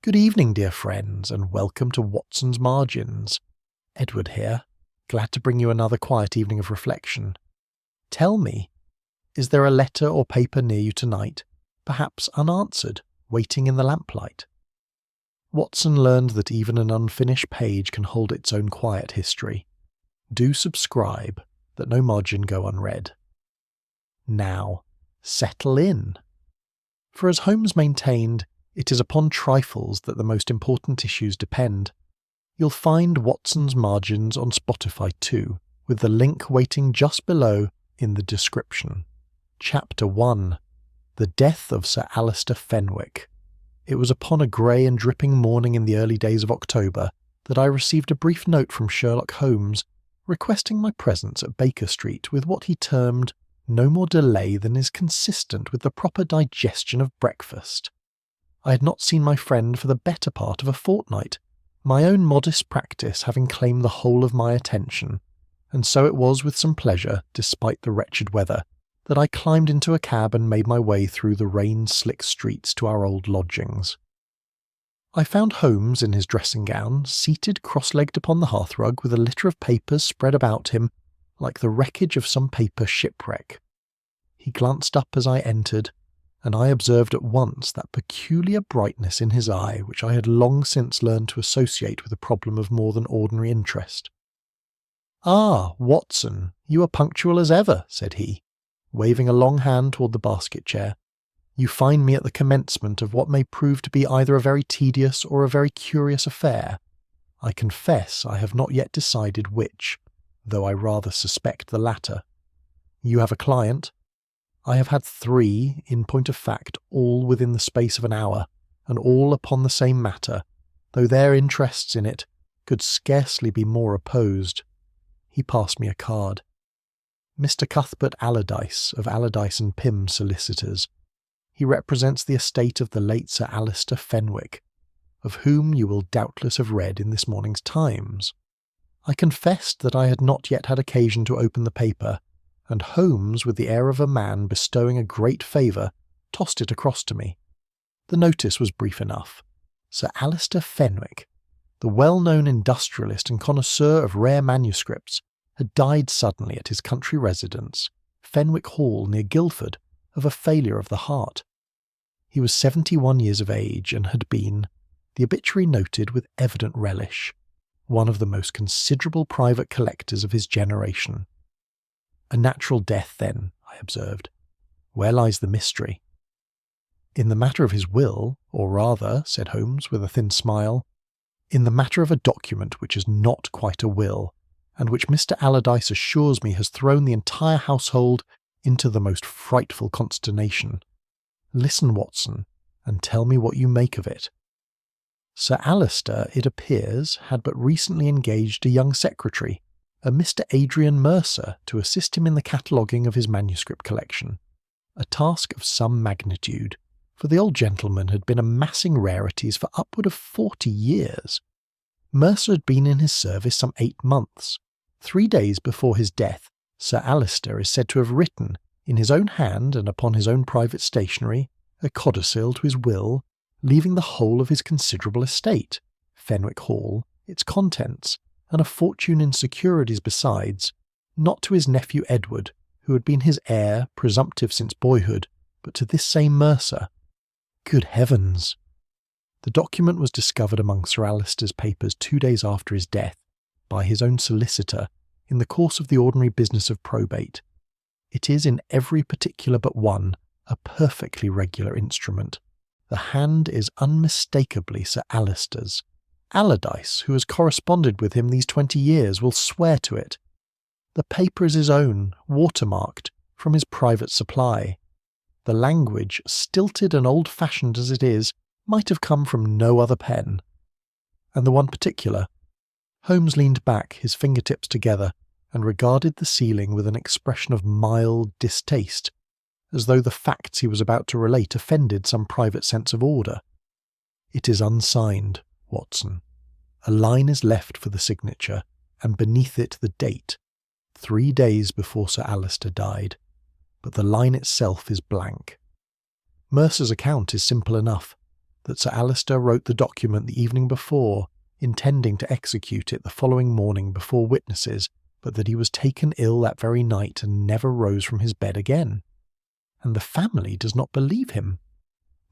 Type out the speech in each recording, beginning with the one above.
Good evening, dear friends, and welcome to Watson's Margins. Edward here, glad to bring you another quiet evening of reflection. Tell me, is there a letter or paper near you tonight, perhaps unanswered, waiting in the lamplight? Watson learned that even an unfinished page can hold its own quiet history. Do subscribe, that no margin go unread. Now, settle in. For as Holmes maintained, it is upon trifles that the most important issues depend. You'll find Watson's Margins on Spotify too, with the link waiting just below in the description. Chapter 1. The Death of Sir Alister Fenwick. It was upon a grey and dripping morning in the early days of October that I received a brief note from Sherlock Holmes requesting my presence at Baker Street with what he termed no more delay than is consistent with the proper digestion of breakfast. I had not seen my friend for the better part of a fortnight, my own modest practice having claimed the whole of my attention, and so it was with some pleasure, despite the wretched weather, that I climbed into a cab and made my way through the rain-slick streets to our old lodgings. I found Holmes in his dressing gown, seated cross-legged upon the hearthrug with a litter of papers spread about him, like the wreckage of some paper shipwreck. He glanced up as I entered, and I observed at once that peculiar brightness in his eye which I had long since learned to associate with a problem of more than ordinary interest. "Ah, Watson, you are punctual as ever," said he, waving a long hand toward the basket chair. "You find me at the commencement of what may prove to be either a very tedious or a very curious affair. I confess I have not yet decided which, though I rather suspect the latter. You have a client. I have had 3, in point of fact, all within the space of an hour, and all upon the same matter, though their interests in it could scarcely be more opposed." He passed me a card. "Mr. Cuthbert Allardyce, of Allardyce and Pym Solicitors. He represents the estate of the late Sir Alister Fenwick, of whom you will doubtless have read in this morning's Times." I confessed that I had not yet had occasion to open the paper, and Holmes, with the air of a man bestowing a great favour, tossed it across to me. The notice was brief enough. Sir Alister Fenwick, the well-known industrialist and connoisseur of rare manuscripts, had died suddenly at his country residence, Fenwick Hall near Guildford, of a failure of the heart. He was 71 years of age and had been, the obituary noted with evident relish, one of the most considerable private collectors of his generation. "A natural death, then," I observed. "Where lies the mystery?" "In the matter of his will, or rather," said Holmes with a thin smile, "in the matter of a document which is not quite a will, and which Mr. Allardyce assures me has thrown the entire household into the most frightful consternation. Listen, Watson, and tell me what you make of it. Sir Alister, it appears, had but recently engaged a young secretary, a Mr. Adrian Mercer, to assist him in the cataloguing of his manuscript collection, a task of some magnitude, for the old gentleman had been amassing rarities for upward of 40 years. Mercer had been in his service some 8 months. 3 days before his death, Sir Alister is said to have written, in his own hand and upon his own private stationery, a codicil to his will, leaving the whole of his considerable estate, Fenwick Hall, its contents, and a fortune in securities besides, not to his nephew Edward, who had been his heir, presumptive since boyhood, but to this same Mercer. Good heavens! The document was discovered among Sir Alister's papers 2 days after his death, by his own solicitor, in the course of the ordinary business of probate. It is in every particular but one a perfectly regular instrument. The hand is unmistakably Sir Alister's. Allardyce, who has corresponded with him these 20 years, will swear to it. The paper is his own, watermarked, from his private supply. The language, stilted and old-fashioned as it is, might have come from no other pen. And the one particular. Holmes leaned back, his fingertips together, and regarded the ceiling with an expression of mild distaste, as though the facts he was about to relate offended some private sense of order. "It is unsigned, Watson. A line is left for the signature, and beneath it the date, 3 days before Sir Alister died, but the line itself is blank. Mercer's account is simple enough. that Sir Alister wrote the document the evening before, intending to execute it the following morning before witnesses, but that he was taken ill that very night and never rose from his bed again. And the family does not believe him.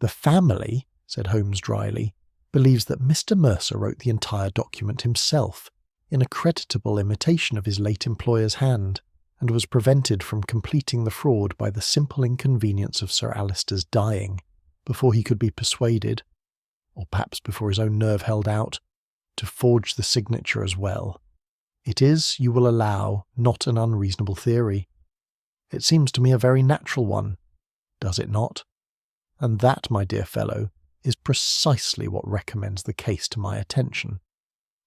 The family, said Holmes dryly, believes that Mr. Mercer wrote the entire document himself, in a creditable imitation of his late employer's hand, and was prevented from completing the fraud by the simple inconvenience of Sir Alister's dying, before he could be persuaded, or perhaps before his own nerve held out, to forge the signature as well. It is, you will allow, not an unreasonable theory. It seems to me a very natural one, does it not? And that, my dear fellow, is precisely what recommends the case to my attention.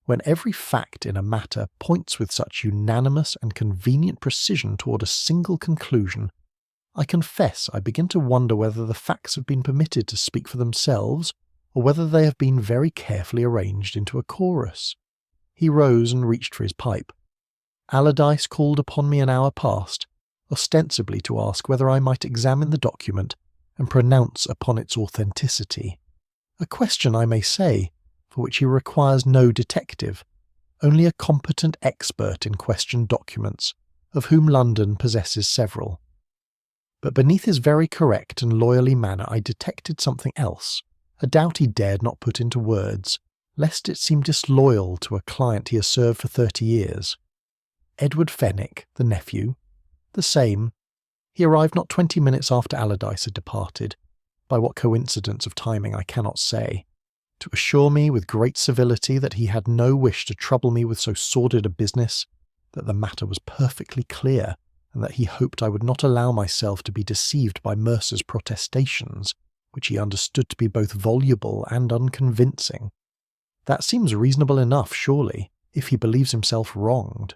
When every fact in a matter points with such unanimous and convenient precision toward a single conclusion, I confess I begin to wonder whether the facts have been permitted to speak for themselves, or whether they have been very carefully arranged into a chorus. He rose and reached for his pipe. Allardyce called upon me an hour past, ostensibly to ask whether I might examine the document and pronounce upon its authenticity. A question, I may say, for which he requires no detective, only a competent expert in questioned documents, of whom London possesses several. But beneath his very correct and lawyerly manner I detected something else, a doubt he dared not put into words, lest it seem disloyal to a client he has served for 30 years. Edward Fenwick, the nephew, the same. He arrived not 20 minutes after Allardyce had departed, by what coincidence of timing I cannot say, to assure me with great civility that he had no wish to trouble me with so sordid a business, that the matter was perfectly clear, and that he hoped I would not allow myself to be deceived by Mercer's protestations, which he understood to be both voluble and unconvincing. That seems reasonable enough, surely, if he believes himself wronged.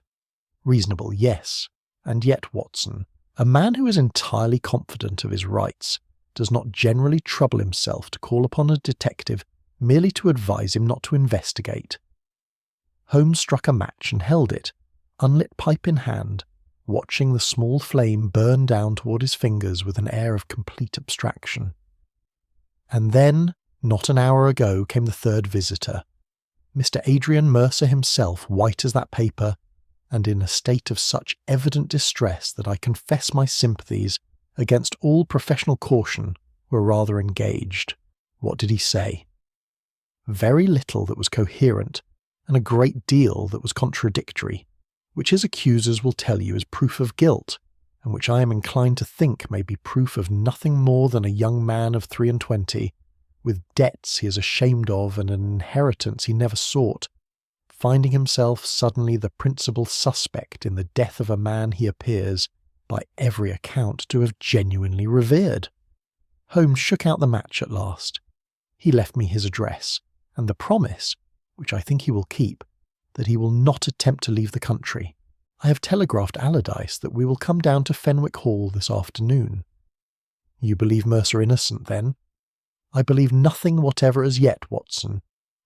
Reasonable, yes, and yet, Watson, a man who is entirely confident of his rights does not generally trouble himself to call upon a detective merely to advise him not to investigate. Holmes struck a match and held it, unlit pipe in hand, watching the small flame burn down toward his fingers with an air of complete abstraction. And then, not an hour ago, came the third visitor, Mr. Adrian Mercer himself, white as that paper, and in a state of such evident distress that I confess my sympathies, against all professional caution, were rather engaged. What did he say? Very little that was coherent, and a great deal that was contradictory, which his accusers will tell you is proof of guilt, and which I am inclined to think may be proof of nothing more than a young man of 23, with debts he is ashamed of and an inheritance he never sought, finding himself suddenly the principal suspect in the death of a man he appears, by every account, to have genuinely revered. Holmes shook out the match at last. He left me his address, and the promise, which I think he will keep, that he will not attempt to leave the country. I have telegraphed Allardyce that we will come down to Fenwick Hall this afternoon. You believe Mercer innocent, then? I believe nothing whatever as yet, Watson,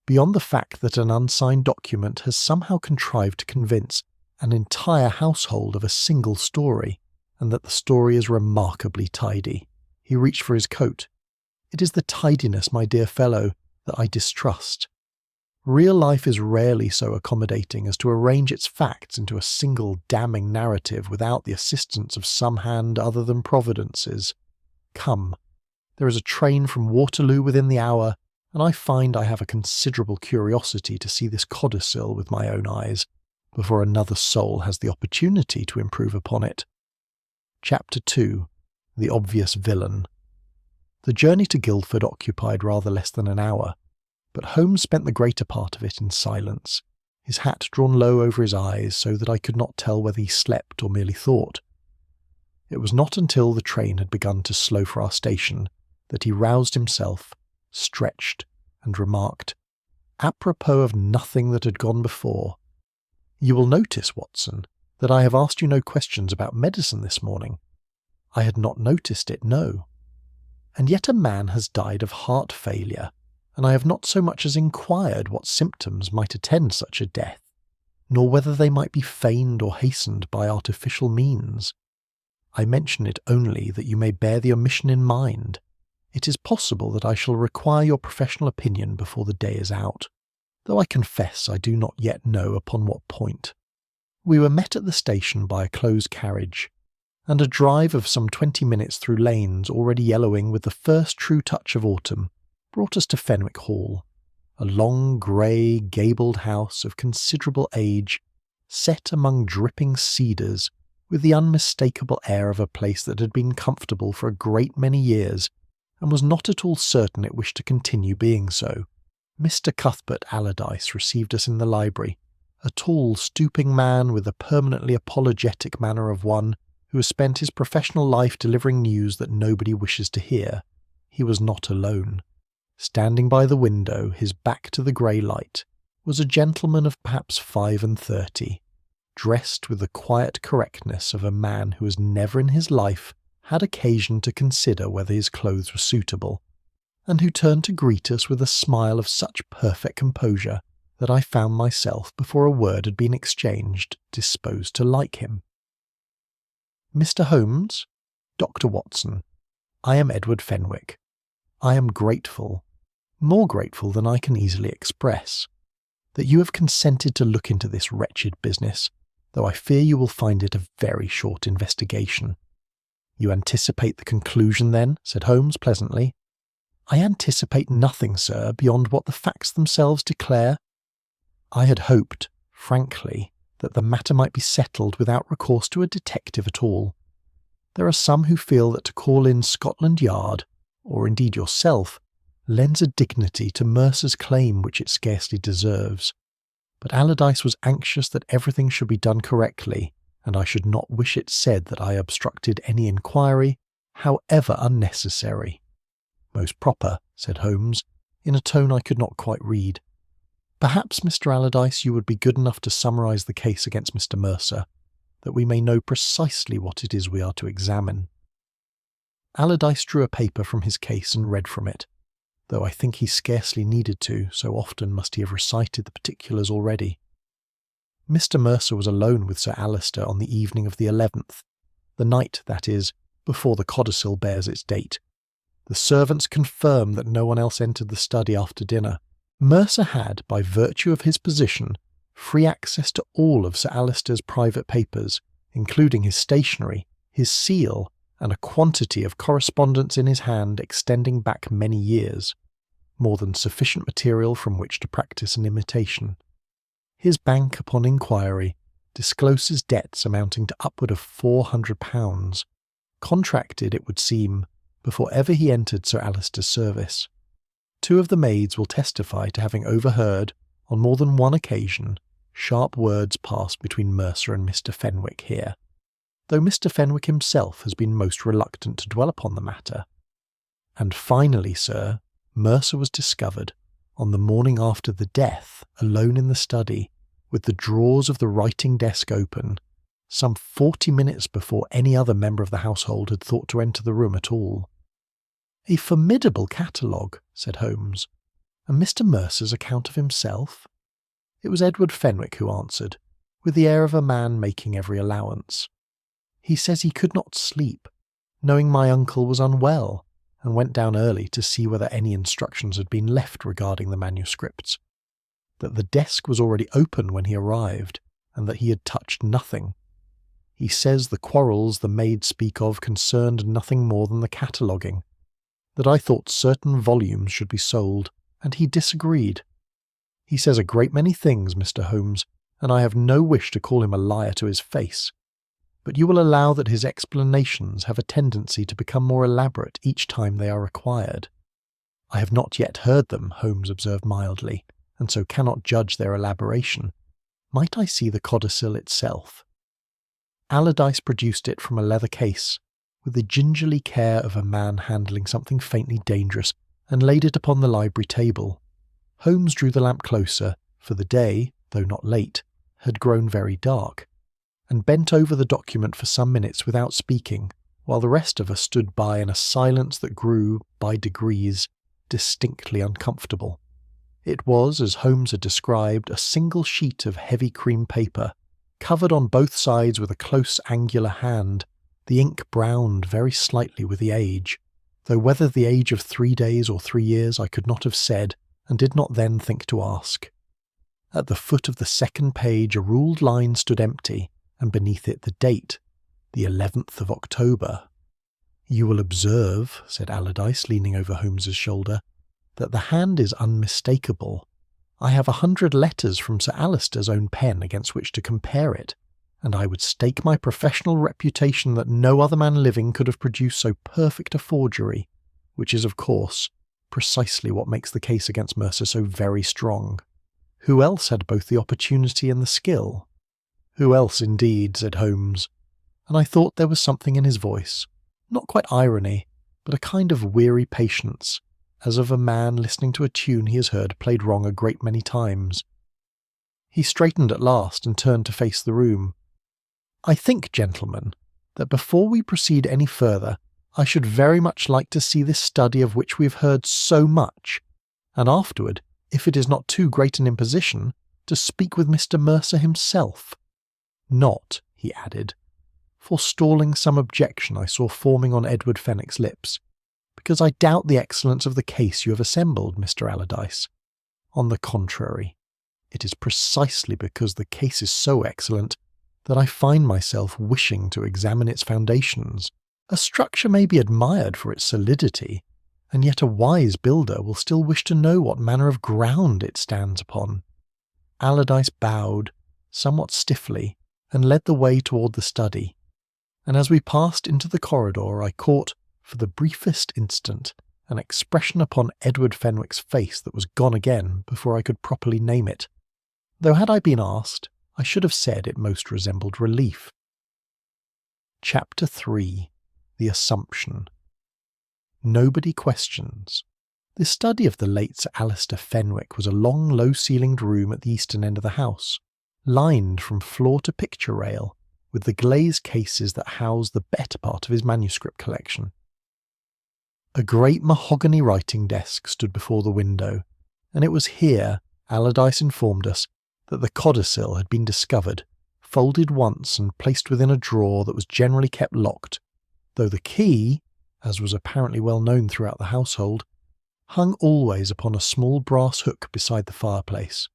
beyond the fact that an unsigned document has somehow contrived to convince an entire household of a single story, and that the story is remarkably tidy. He reached for his coat. It is the tidiness, my dear fellow, that I distrust. Real life is rarely so accommodating as to arrange its facts into a single damning narrative without the assistance of some hand other than Providence's. Come, there is a train from Waterloo within the hour, and I find I have a considerable curiosity to see this codicil with my own eyes, before another soul has the opportunity to improve upon it. Chapter 2. The Obvious Villain. The journey to Guildford occupied rather less than an hour, but Holmes spent the greater part of it in silence, his hat drawn low over his eyes so that I could not tell whether he slept or merely thought. It was not until the train had begun to slow for our station that he roused himself, stretched, and remarked, apropos of nothing that had gone before, "You will notice, Watson, that I have asked you no questions about medicine this morning. I had not noticed it, no. And yet a man has died of heart failure, and I have not so much as inquired what symptoms might attend such a death, nor whether they might be feigned or hastened by artificial means. I mention it only that you may bear the omission in mind. It is possible that I shall require your professional opinion before the day is out, though I confess I do not yet know upon what point. We were met at the station by a closed carriage, and a drive of some 20 minutes through lanes already yellowing with the first true touch of autumn brought us to Fenwick Hall, a long, grey, gabled house of considerable age, set among dripping cedars, with the unmistakable air of a place that had been comfortable for a great many years, and was not at all certain it wished to continue being so. Mr. Cuthbert Allardyce received us in the library, a tall, stooping man with a permanently apologetic manner of one who has spent his professional life delivering news that nobody wishes to hear. He was not alone. Standing by the window, his back to the grey light, was a gentleman of perhaps 35, dressed with the quiet correctness of a man who has never in his life had occasion to consider whether his clothes were suitable, and who turned to greet us with a smile of such perfect composure that I found myself, before a word had been exchanged, disposed to like him. "Mr. Holmes, Dr. Watson, I am Edward Fenwick. I am grateful, more grateful than I can easily express, that you have consented to look into this wretched business, though I fear you will find it a very short investigation." "You anticipate the conclusion, then?" said Holmes pleasantly. "I anticipate nothing, sir, beyond what the facts themselves declare. I had hoped, frankly, that the matter might be settled without recourse to a detective at all. There are some who feel that to call in Scotland Yard, or indeed yourself, lends a dignity to Mercer's claim which it scarcely deserves. But Allardyce was anxious that everything should be done correctly, and I should not wish it said that I obstructed any inquiry, however unnecessary." "Most proper," said Holmes, in a tone I could not quite read. "Perhaps, Mr. Allardyce, you would be good enough to summarise the case against Mr. Mercer, that we may know precisely what it is we are to examine." Allardyce drew a paper from his case and read from it, though I think he scarcely needed to, so often must he have recited the particulars already. Mr. Mercer was alone with Sir Alister on the evening of the 11th, the night, that is, before the codicil bears its date. The servants confirm that no one else entered the study after dinner. Mercer had, by virtue of his position, free access to all of Sir Alister's private papers, including his stationery, his seal, and a quantity of correspondence in his hand extending back many years, more than sufficient material from which to practice an imitation. His bank, upon inquiry, discloses debts amounting to upward of £400, contracted, it would seem, before ever he entered Sir Alister's service. 2 of the maids will testify to having overheard, on more than one occasion, sharp words passed between Mercer and Mr. Fenwick here, though Mr. Fenwick himself has been most reluctant to dwell upon the matter. And finally, sir, Mercer was discovered, on the morning after the death, alone in the study, with the drawers of the writing desk open, some 40 minutes before any other member of the household had thought to enter the room at all. "A formidable catalogue," said Holmes. "And Mr. Mercer's account of himself?" It was Edward Fenwick who answered, with the air of a man making every allowance. "He says he could not sleep, knowing my uncle was unwell, and went down early to see whether any instructions had been left regarding the manuscripts, that the desk was already open when he arrived, and that he had touched nothing. He says the quarrels the maids speak of concerned nothing more than the cataloguing, that I thought certain volumes should be sold, and he disagreed. He says a great many things, Mr. Holmes, and I have no wish to call him a liar to his face, but you will allow that his explanations have a tendency to become more elaborate each time they are required." "I have not yet heard them," Holmes observed mildly, "and so cannot judge their elaboration. Might I see the codicil itself?" Allardyce produced it from a leather case, with the gingerly care of a man handling something faintly dangerous, and laid it upon the library table. Holmes drew the lamp closer, for the day, though not late, had grown very dark, and bent over the document for some minutes without speaking, while the rest of us stood by in a silence that grew, by degrees, distinctly uncomfortable. It was, as Holmes had described, a single sheet of heavy cream paper, covered on both sides with a close angular hand, the ink browned very slightly with the age, though whether the age of 3 days or 3 years I could not have said, and did not then think to ask. At the foot of the second page a ruled line stood empty, and beneath it the date, the 11th of October. "You will observe," said Allardyce, leaning over Holmes's shoulder, "that the hand is unmistakable. I have 100 letters from Sir Alister's own pen against which to compare it, and I would stake my professional reputation that no other man living could have produced so perfect a forgery, which is, of course, precisely what makes the case against Mercer so very strong. Who else had both the opportunity and the skill?" "Who else, indeed," said Holmes, and I thought there was something in his voice, not quite irony, but a kind of weary patience, as of a man listening to a tune he has heard played wrong a great many times. He straightened at last and turned to face the room. "I think, gentlemen, that before we proceed any further, I should very much like to see this study of which we have heard so much, and afterward, if it is not too great an imposition, to speak with Mr. Mercer himself. Not," he added, forestalling some objection I saw forming on Edward Fenwick's lips, "because I doubt the excellence of the case you have assembled, Mr. Allardyce. On the contrary, it is precisely because the case is so excellent that I find myself wishing to examine its foundations. A structure may be admired for its solidity, and yet a wise builder will still wish to know what manner of ground it stands upon." Allardyce bowed, somewhat stiffly, and led the way toward the study, and as we passed into the corridor I caught, for the briefest instant, an expression upon Edward Fenwick's face that was gone again before I could properly name it, though had I been asked, I should have said it most resembled relief. Chapter 3. The Assumption. Nobody questions. The study of the late Sir Alister Fenwick was a long, low-ceilinged room at the eastern end of the house, lined from floor to picture rail with the glazed cases that house the better part of his manuscript collection. A great mahogany writing desk stood before the window, and it was here, Allardyce informed us, that the codicil had been discovered, folded once and placed within a drawer that was generally kept locked, though the key, as was apparently well known throughout the household, hung always upon a small brass hook beside the fireplace.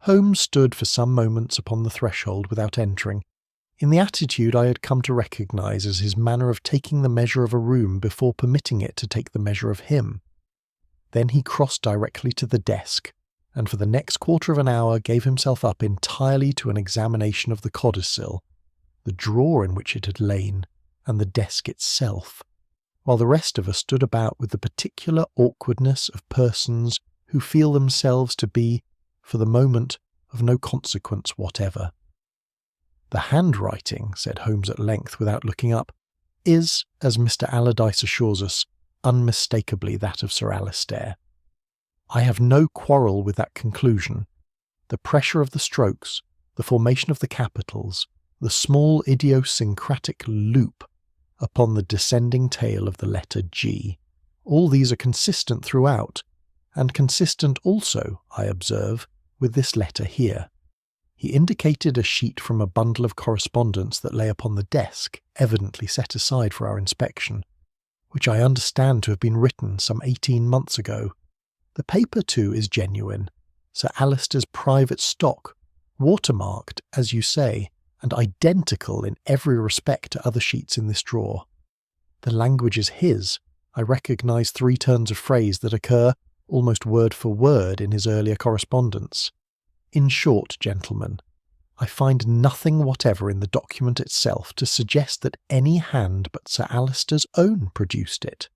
Holmes stood for some moments upon the threshold without entering, in the attitude I had come to recognise as his manner of taking the measure of a room before permitting it to take the measure of him. Then he crossed directly to the desk, and for the next quarter of an hour gave himself up entirely to an examination of the codicil, the drawer in which it had lain, and the desk itself, while the rest of us stood about with the particular awkwardness of persons who feel themselves to be, for the moment, of no consequence whatever. "The handwriting," said Holmes at length without looking up, "is, as Mr. Allardyce assures us, unmistakably that of Sir Alister. I have no quarrel with that conclusion. The pressure of the strokes, the formation of the capitals, the small idiosyncratic loop upon the descending tail of the letter G, all these are consistent throughout, and consistent also, I observe, with this letter here." He indicated a sheet from a bundle of correspondence that lay upon the desk, evidently set aside for our inspection, which I understand to have been written some 18 months ago. The paper, too, is genuine, Sir Alister's private stock, watermarked, as you say, and identical in every respect to other sheets in this drawer. The language is his. I recognise 3 turns of phrase that occur, almost word for word, in his earlier correspondence. In short, gentlemen, I find nothing whatever in the document itself to suggest that any hand but Sir Alister's own produced it.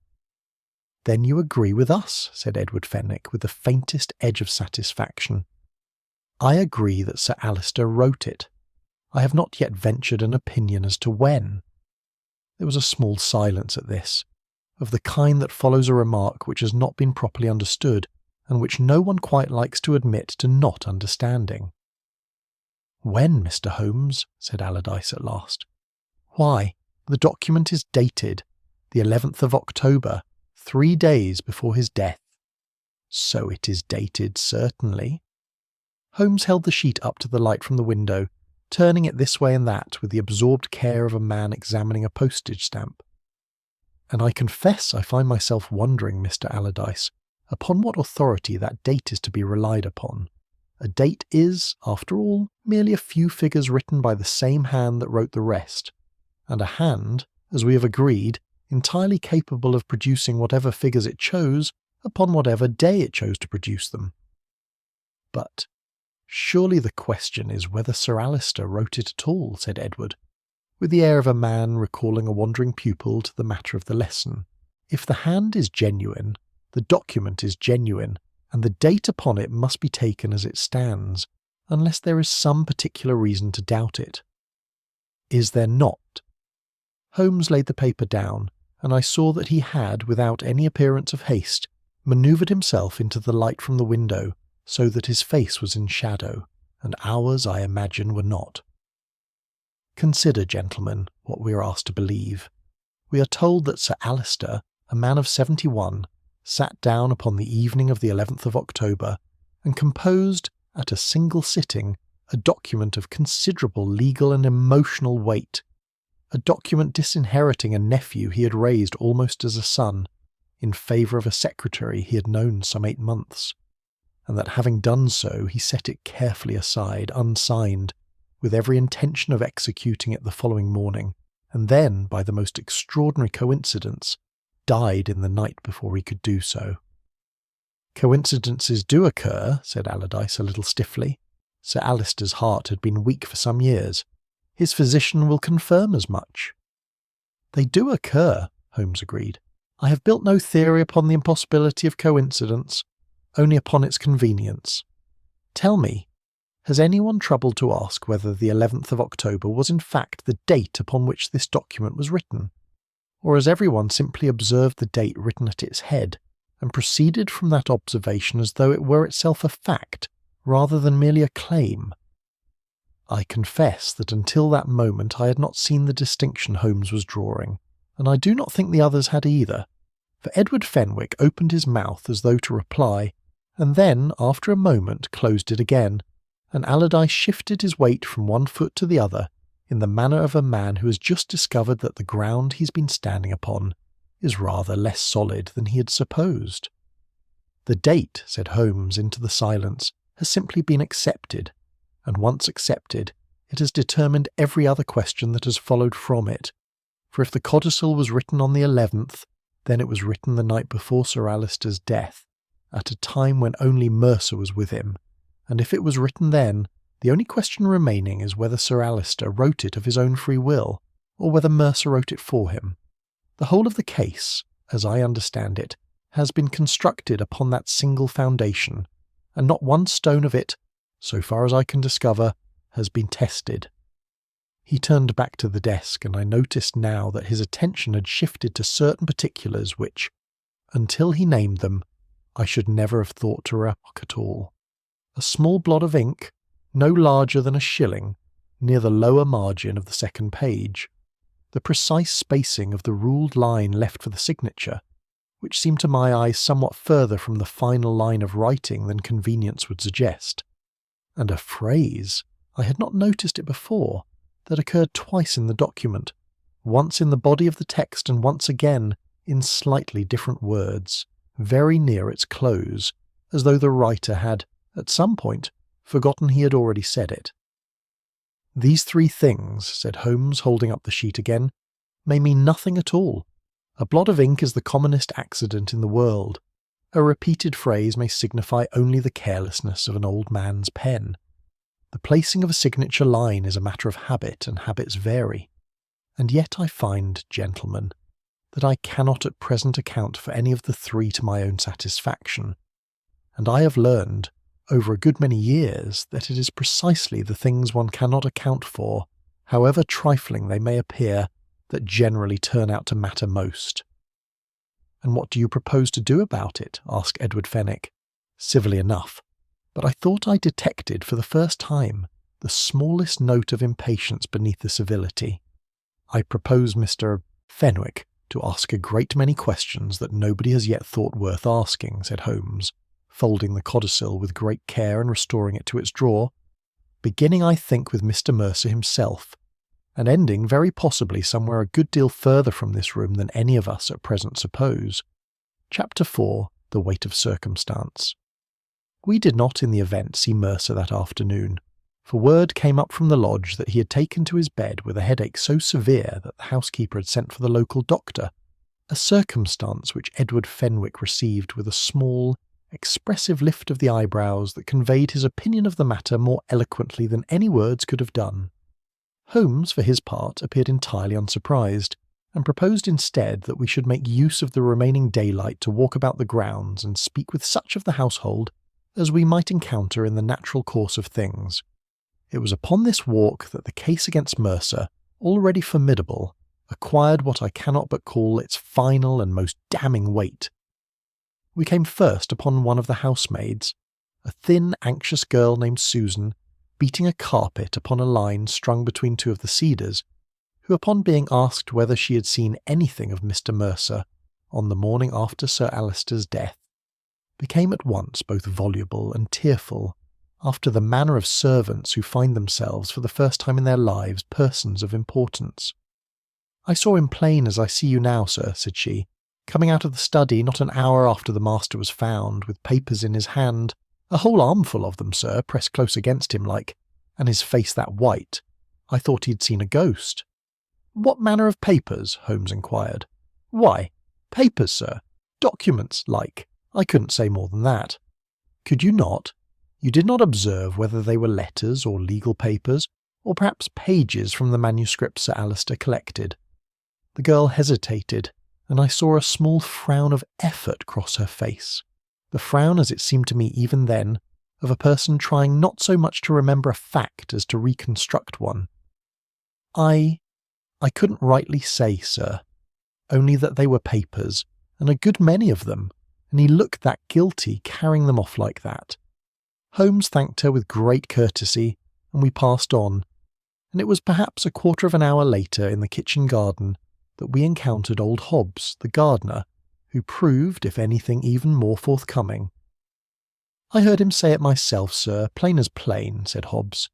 "Then you agree with us," said Edward Fenwick with the faintest edge of satisfaction. "I agree that Sir Alister wrote it. I have not yet ventured an opinion as to when." There was a small silence at this, of the kind that follows a remark which has not been properly understood, and which no one quite likes to admit to not understanding. "When, Mr. Holmes?" said Allardyce at last. "Why, the document is dated the 11th of October, 3 days before his death." "So it is dated, certainly." Holmes held the sheet up to the light from the window, turning it this way and that with the absorbed care of a man examining a postage stamp. And I confess I find myself wondering, Mr. Allardyce, upon what authority that date is to be relied upon. A date is, after all, merely a few figures written by the same hand that wrote the rest, and a hand, as we have agreed, entirely capable of producing whatever figures it chose upon whatever day it chose to produce them. But surely the question is whether Sir Alister wrote it at all, said Edward, with the air of a man recalling a wandering pupil to the matter of the lesson. If the hand is genuine, the document is genuine, and the date upon it must be taken as it stands, unless there is some particular reason to doubt it. Is there not? Holmes laid the paper down, and I saw that he had, without any appearance of haste, manoeuvred himself into the light from the window, so that his face was in shadow, and ours, I imagine, were not. Consider, gentlemen, what we are asked to believe. We are told that Sir Alister, a man of 71, sat down upon the evening of the 11th of October and composed, at a single sitting, a document of considerable legal and emotional weight, a document disinheriting a nephew he had raised almost as a son, in favour of a secretary he had known some 8 months, and that having done so he set it carefully aside, unsigned, with every intention of executing it the following morning, and then, by the most extraordinary coincidence, died in the night before he could do so. Coincidences do occur, said Allardyce a little stiffly. Sir Alister's heart had been weak for some years. His physician will confirm as much. They do occur, Holmes agreed. I have built no theory upon the impossibility of coincidence, only upon its convenience. Tell me, has anyone troubled to ask whether the 11th of October was in fact the date upon which this document was written? Or has everyone simply observed the date written at its head, and proceeded from that observation as though it were itself a fact, rather than merely a claim? I confess that until that moment I had not seen the distinction Holmes was drawing, and I do not think the others had either, for Edward Fenwick opened his mouth as though to reply, and then, after a moment, closed it again, and Allardyce shifted his weight from one foot to the other, in the manner of a man who has just discovered that the ground he's been standing upon is rather less solid than he had supposed. The date, said Holmes into the silence, has simply been accepted, and once accepted, it has determined every other question that has followed from it, for if the Codicil was written on the 11th, then it was written the night before Sir Alister's death, at a time when only Mercer was with him, and if it was written then, the only question remaining is whether Sir Alister wrote it of his own free will, or whether Mercer wrote it for him. The whole of the case, as I understand it, has been constructed upon that single foundation, and not one stone of it, so far as I can discover, has been tested. He turned back to the desk, and I noticed now that his attention had shifted to certain particulars which, until he named them, I should never have thought to remark at all. A small blot of ink, no larger than a shilling, near the lower margin of the second page, the precise spacing of the ruled line left for the signature, which seemed to my eyes somewhat further from the final line of writing than convenience would suggest, and a phrase, I had not noticed it before, that occurred twice in the document, once in the body of the text and once again in slightly different words, very near its close, as though the writer had, at some point, forgotten he had already said it. These 3 things, said Holmes, holding up the sheet again, may mean nothing at all. A blot of ink is the commonest accident in the world. A repeated phrase may signify only the carelessness of an old man's pen. The placing of a signature line is a matter of habit, and habits vary. And yet I find, gentlemen, that I cannot at present account for any of the 3 to my own satisfaction, and I have learned, over a good many years, that it is precisely the things one cannot account for, however trifling they may appear, that generally turn out to matter most. "And what do you propose to do about it?" asked Edward Fenwick, civilly enough, but I thought I detected for the first time the smallest note of impatience beneath the civility. "I propose, Mr. Fenwick, to ask a great many questions that nobody has yet thought worth asking," said Holmes, folding the codicil with great care and restoring it to its drawer, "beginning, I think, with Mr. Mercer himself, and ending very possibly somewhere a good deal further from this room than any of us at present suppose. Chapter 4. The Weight of Circumstance. We did not in the event see Mercer that afternoon, for word came up from the lodge that he had taken to his bed with a headache so severe that the housekeeper had sent for the local doctor, a circumstance which Edward Fenwick received with a small, expressive lift of the eyebrows that conveyed his opinion of the matter more eloquently than any words could have done. Holmes, for his part, appeared entirely unsurprised, and proposed instead that we should make use of the remaining daylight to walk about the grounds and speak with such of the household as we might encounter in the natural course of things. It was upon this walk that the case against Mercer, already formidable, acquired what I cannot but call its final and most damning weight. We came first upon one of the housemaids, a thin, anxious girl named Susan, beating a carpet upon a line strung between two of the cedars, who, upon being asked whether she had seen anything of Mr. Mercer on the morning after Sir Alister's death, became at once both voluble and tearful, after the manner of servants who find themselves for the first time in their lives persons of importance. "I saw him plain as I see you now, sir," said she, "coming out of the study not an hour after the master was found, with papers in his hand, a whole armful of them, sir, pressed close against him like, and his face that white. I thought he had seen a ghost." "What manner of papers?" Holmes inquired. "Why, papers, sir. Documents, like. I couldn't say more than that." "Could you not? You did not observe whether they were letters or legal papers, or perhaps pages from the manuscript Sir Alister collected?" The girl hesitated, and I saw a small frown of effort cross her face. The frown, as it seemed to me even then, of a person trying not so much to remember a fact as to reconstruct one. I couldn't rightly say, sir, only that they were papers, and a good many of them, and he looked that guilty carrying them off like that. Holmes thanked her with great courtesy, and we passed on, and it was perhaps a quarter of an hour later in the kitchen garden that we encountered old Hobbs, the gardener, who proved, if anything, even more forthcoming. "I heard him say it myself, sir, plain as plain," said Hobbs,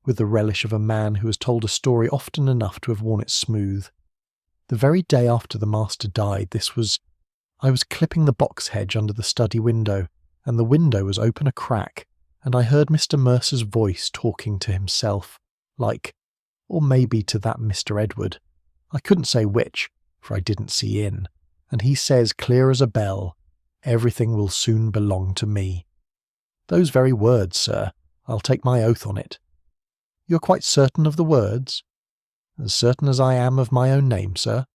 with the relish of a man who has told a story often enough to have worn it smooth. "The very day after the master died, I was clipping the box hedge under the study window, and the window was open a crack, and I heard Mr. Mercer's voice talking to himself, like, or maybe to that Mr. Edward. I couldn't say which, for I didn't see in, and he says clear as a bell, 'Everything will soon belong to me.' Those very words, sir, I'll take my oath on it." "You're quite certain of the words?" "As certain as I am of my own name, sir."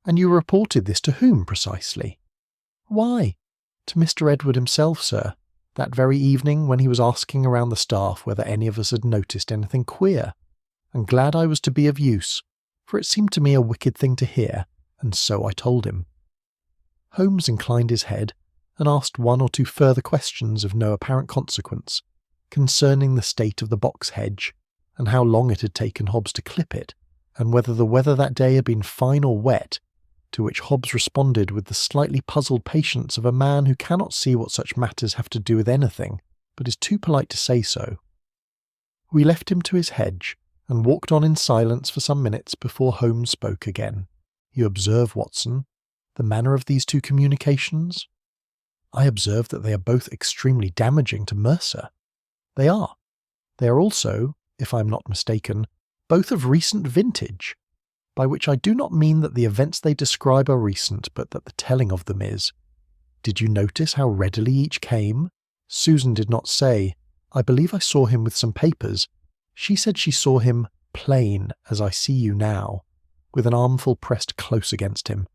"And you reported this to whom precisely?" "Why, to Mr. Edward himself, sir, that very evening when he was asking around the staff whether any of us had noticed anything queer, and glad I was to be of use, for it seemed to me a wicked thing to hear, and so I told him." Holmes inclined his head, and asked one or two further questions of no apparent consequence, concerning the state of the box hedge, and how long it had taken Hobbs to clip it, and whether the weather that day had been fine or wet, to which Hobbs responded with the slightly puzzled patience of a man who cannot see what such matters have to do with anything, but is too polite to say so. We left him to his hedge, and walked on in silence for some minutes before Holmes spoke again. "You observe, Watson, the manner of these two communications?" "I observe that they are both extremely damaging to Mercer." "They are. They are also, if I am not mistaken, both of recent vintage, by which I do not mean that the events they describe are recent, but that the telling of them is. Did you notice how readily each came? Susan did not say, 'I believe I saw him with some papers.' She said she saw him plain as I see you now, with an armful pressed close against him,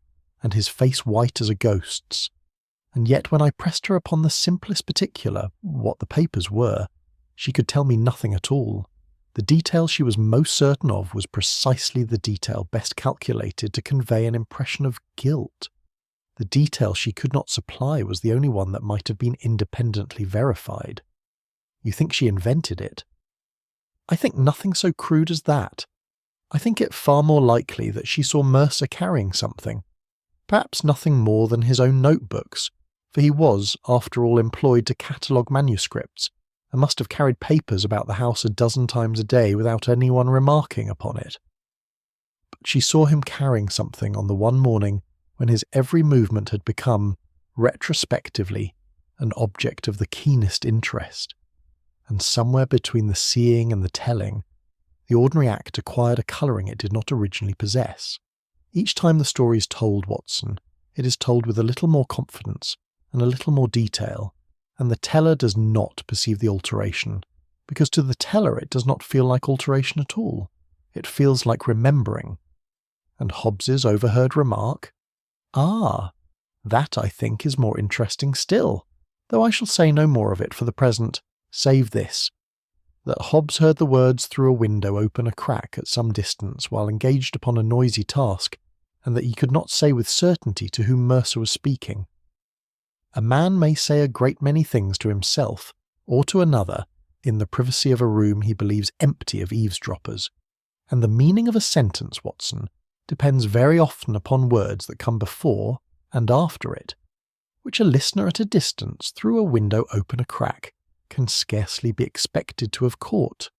and his face white as a ghost's. And yet when I pressed her upon the simplest particular, what the papers were, she could tell me nothing at all. The detail she was most certain of was precisely the detail best calculated to convey an impression of guilt. The detail she could not supply was the only one that might have been independently verified. You think she invented it? I think nothing so crude as that. I think it far more likely that she saw Mercer carrying something. Perhaps nothing more than his own notebooks, for he was, after all, employed to catalogue manuscripts, and must have carried papers about the house a dozen times a day without anyone remarking upon it. she saw him carrying something on the one morning when his every movement had become, retrospectively, an object of the keenest interest. And somewhere between the seeing and the telling, the ordinary act acquired a colouring it did not originally possess. Each time the story is told, Watson, it is told with a little more confidence and a little more detail, and the teller does not perceive the alteration, because to the teller it does not feel like alteration at all. It feels like remembering. And Hobbes's overheard remark, "Ah, that, I think, is more interesting still, though I shall say no more of it for the present, save this, that Hobbes heard the words through a window open a crack at some distance while engaged upon a noisy task, and that he could not say with certainty to whom Mercer was speaking. A man may say a great many things to himself or to another in the privacy of a room he believes empty of eavesdroppers, and the meaning of a sentence, Watson, depends very often upon words that come before and after it, which a listener at a distance through a window open a crack can scarcely be expected to have caught."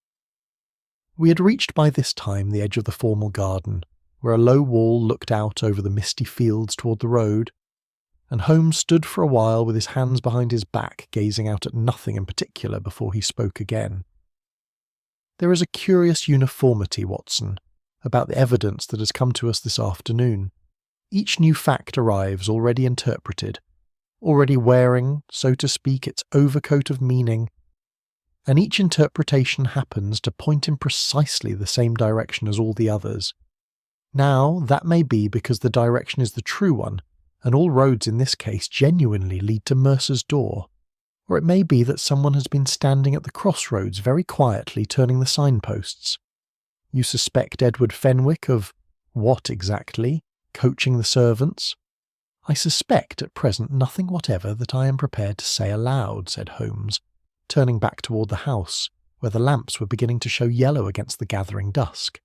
We had reached by this time the edge of the formal garden, where a low wall looked out over the misty fields toward the road, and Holmes stood for a while with his hands behind his back, gazing out at nothing in particular before he spoke again. "There is a curious uniformity, Watson, about the evidence that has come to us this afternoon. Each new fact arrives already interpreted, already wearing, so to speak, its overcoat of meaning, and each interpretation happens to point in precisely the same direction as all the others. Now, that may be because the direction is the true one, and all roads in this case genuinely lead to Mercer's door, or it may be that someone has been standing at the crossroads very quietly turning the signposts. You suspect Edward Fenwick of what exactly? Coaching the servants? I suspect at present nothing whatever that I am prepared to say aloud," said Holmes, turning back toward the house, where the lamps were beginning to show yellow against the gathering dusk.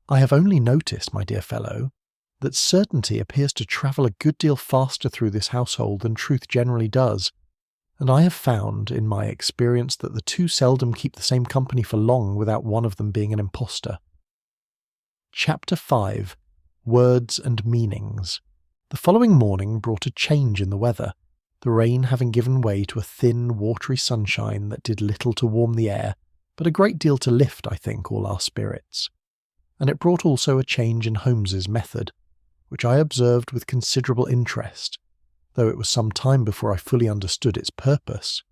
"I have only noticed, my dear fellow, that certainty appears to travel a good deal faster through this household than truth generally does, and I have found, in my experience, that the two seldom keep the same company for long without one of them being an impostor." Chapter 5. Words and Meanings. The following morning brought a change in the weather, the rain having given way to a thin, watery sunshine that did little to warm the air, but a great deal to lift, I think, all our spirits. And it brought also a change in Holmes's method, which I observed with considerable interest, though it was some time before I fully understood its purpose.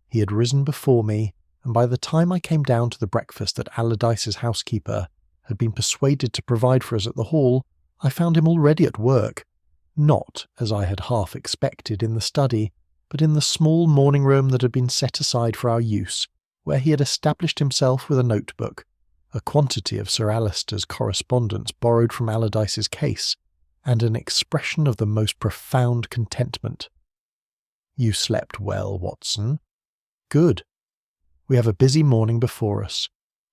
He had risen before me, and by the time I came down to the breakfast that Allardyce's housekeeper had been persuaded to provide for us at the Hall, I found him already at work, not, as I had half expected, in the study, but in the small morning room that had been set aside for our use, where he had established himself with a notebook, a quantity of Sir Alister's correspondence borrowed from Allardyce's case, and an expression of the most profound contentment. "You slept well, Watson?" "Good. We have a busy morning before us.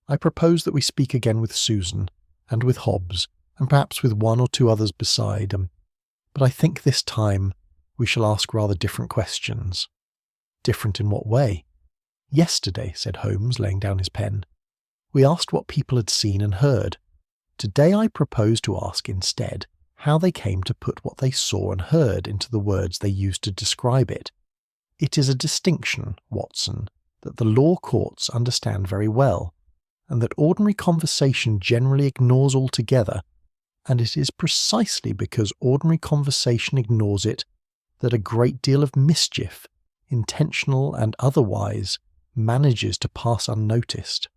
I propose that we speak again with Susan, and with Hobbes, and perhaps with one or two others beside him. But I think this time we shall ask rather different questions." "Different in what way?" "Yesterday," said Holmes, laying down his pen, "we asked what people had seen and heard. Today I propose to ask instead how they came to put what they saw and heard into the words they used to describe it. It is a distinction, Watson, that the law courts understand very well, and that ordinary conversation generally ignores altogether, and it is precisely because ordinary conversation ignores it that a great deal of mischief, intentional and otherwise, manages to pass unnoticed.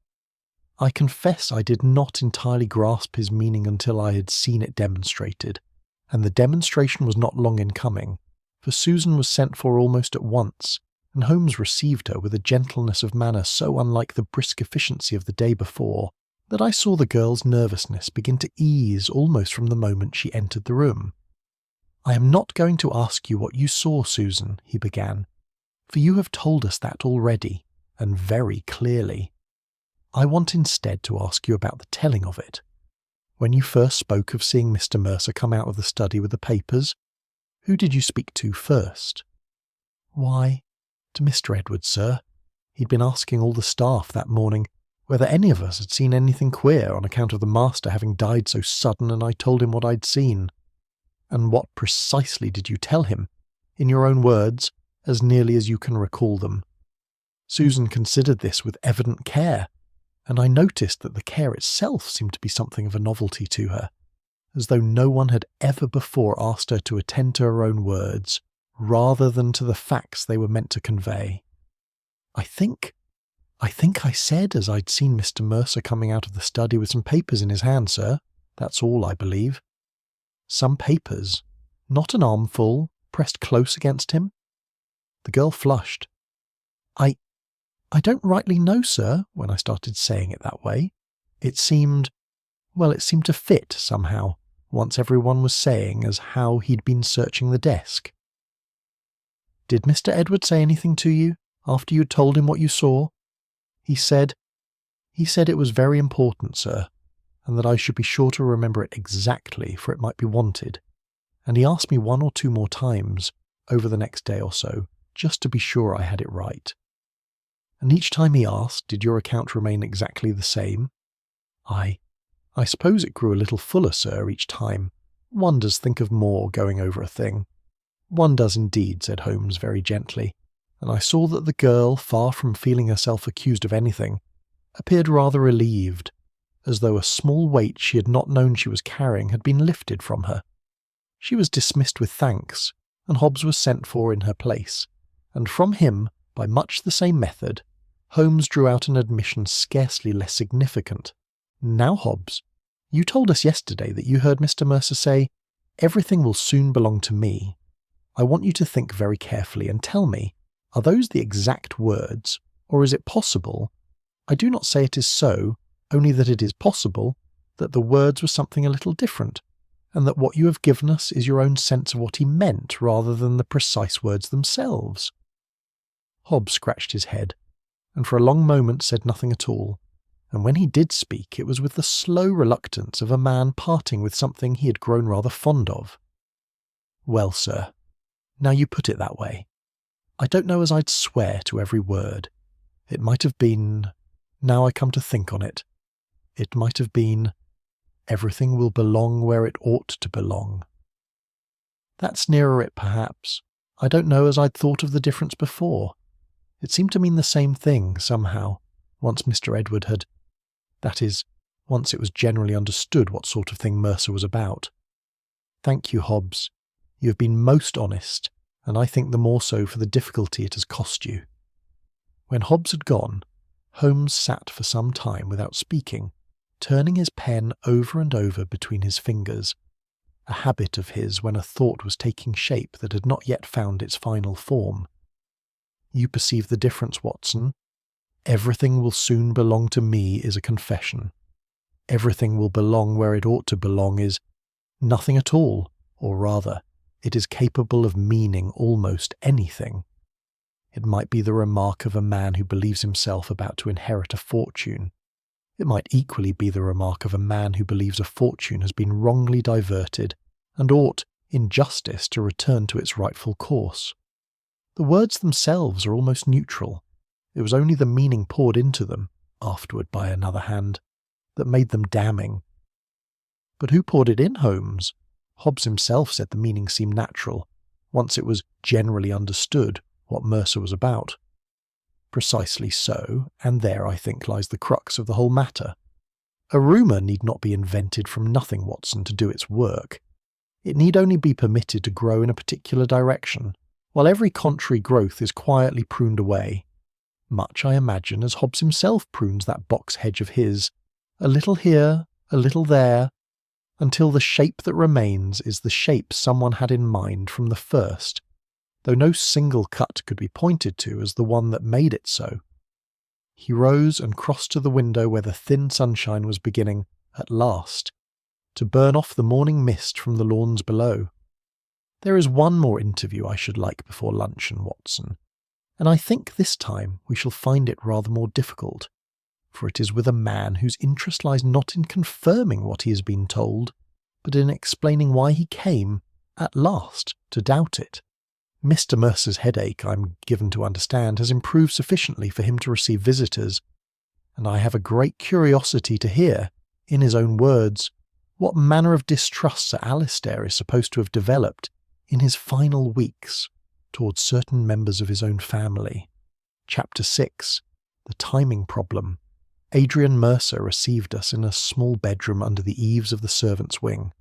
I confess I did not entirely grasp his meaning until I had seen it demonstrated, and the demonstration was not long in coming, for Susan was sent for almost at once, and Holmes received her with a gentleness of manner so unlike the brisk efficiency of the day before, that I saw the girl's nervousness begin to ease almost from the moment she entered the room. "I am not going to ask you what you saw, Susan," he began, "for you have told us that already, and very clearly. I want instead to ask you about the telling of it. When you first spoke of seeing Mr. Mercer come out of the study with the papers, who did you speak to first?" "Why, to Mr. Edwards, sir. He'd been asking all the staff that morning, whether any of us had seen anything queer on account of the master having died so sudden, and I told him what I'd seen. And what precisely did you tell him, in your own words, as nearly as you can recall them? Susan considered this with evident care, and I noticed that the care itself seemed to be something of a novelty to her, as though no one had ever before asked her to attend to her own words, rather than to the facts they were meant to convey. I think I said as I'd seen Mr. Mercer coming out of the study with some papers in his hand, sir. That's all, I believe. Some papers, not an armful, pressed close against him? The girl flushed. I don't rightly know, sir, when I started saying it that way. It seemed to fit, somehow, once everyone was saying as how he'd been searching the desk. Did Mr. Edward say anything to you, after you'd told him what you saw? He said it was very important, sir, and that I should be sure to remember it exactly, for it might be wanted. And he asked me 1 or 2 more times, over the next day or so, just to be sure I had it right. And each time he asked, did your account remain exactly the same? I suppose it grew a little fuller, sir, each time. One does think of more going over a thing. One does indeed, said Holmes very gently, and I saw that the girl, far from feeling herself accused of anything, appeared rather relieved, as though a small weight she had not known she was carrying had been lifted from her. She was dismissed with thanks, and Hobbs was sent for in her place, and from him, by much the same method, Holmes drew out an admission scarcely less significant. Now, Hobbs, you told us yesterday that you heard Mr. Mercer say, "Everything will soon belong to me." I want you to think very carefully and tell me, are those the exact words, or is it possible, I do not say it is so, only that it is possible, that the words were something a little different, and that what you have given us is your own sense of what he meant rather than the precise words themselves? Hobbs scratched his head, and for a long moment said nothing at all, and when he did speak it was with the slow reluctance of a man parting with something he had grown rather fond of. Well, sir, now you put it that way. I don't know as I'd swear to every word. It might have been, now I come to think on it, it might have been, everything will belong where it ought to belong. That's nearer it, perhaps. I don't know as I'd thought of the difference before. It seemed to mean the same thing, somehow, once Mr. Edward had... That is, once it was generally understood what sort of thing Mercer was about. Thank you, Hobbs. You have been most honest, and I think the more so for the difficulty it has cost you. When Hobbs had gone, Holmes sat for some time without speaking, turning his pen over and over between his fingers, a habit of his when a thought was taking shape that had not yet found its final form. You perceive the difference, Watson. Everything will soon belong to me is a confession. Everything will belong where it ought to belong is nothing at all, or rather, it is capable of meaning almost anything. It might be the remark of a man who believes himself about to inherit a fortune. It might equally be the remark of a man who believes a fortune has been wrongly diverted and ought, in justice, to return to its rightful course. The words themselves are almost neutral. It was only the meaning poured into them, afterward by another hand, that made them damning. But who poured it in, Holmes? Hobbes himself said the meaning seemed natural, once it was generally understood what Mercer was about. Precisely so, and there, I think, lies the crux of the whole matter. A rumour need not be invented from nothing, Watson, to do its work. It need only be permitted to grow in a particular direction, while every contrary growth is quietly pruned away. Much, I imagine, as Hobbes himself prunes that box hedge of his, a little here, a little there, until the shape that remains is the shape someone had in mind from the first, though no single cut could be pointed to as the one that made it so. He rose and crossed to the window where the thin sunshine was beginning, at last, to burn off the morning mist from the lawns below. There is one more interview I should like before luncheon, Watson, and I think this time we shall find it rather more difficult, for it is with a man whose interest lies not in confirming what he has been told, but in explaining why he came, at last, to doubt it. Mr. Mercer's headache, I am given to understand, has improved sufficiently for him to receive visitors, and I have a great curiosity to hear, in his own words, what manner of distrust Sir Alistair is supposed to have developed in his final weeks towards certain members of his own family. Chapter 6. The Timing Problem. Adrian Mercer received us in a small bedroom under the eaves of the servants' wing,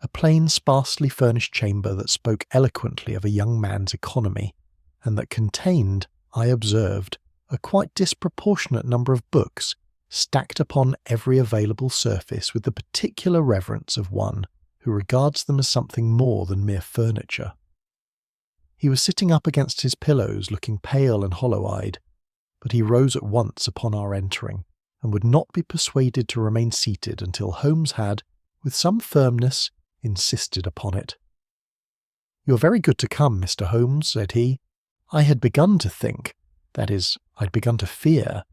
a plain, sparsely furnished chamber that spoke eloquently of a young man's economy, and that contained, I observed, a quite disproportionate number of books stacked upon every available surface with the particular reverence of one who regards them as something more than mere furniture. He was sitting up against his pillows, looking pale and hollow-eyed, but he rose at once upon our entering, and would not be persuaded to remain seated until Holmes had, with some firmness, insisted upon it. "You're very good to come, Mr. Holmes," said he. "I had begun to think, that is, I'd begun to fear,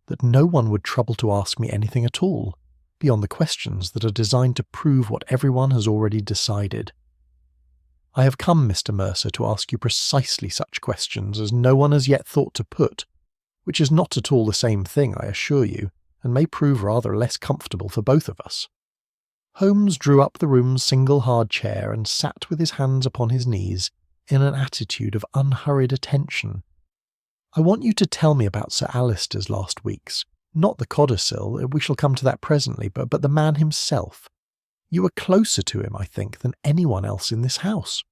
that no one would trouble to ask me anything at all, beyond the questions that are designed to prove what everyone has already decided. I have come, Mr. Mercer, to ask you precisely such questions as no one has yet thought to put, which is not at all the same thing, I assure you, and may prove rather less comfortable for both of us." Holmes drew up the room's single hard chair and sat with his hands upon his knees in an attitude of unhurried attention. "I want you to tell me about Sir Alistair's last weeks. Not the codicil, we shall come to that presently, but the man himself. You were closer to him, I think, than anyone else in this house.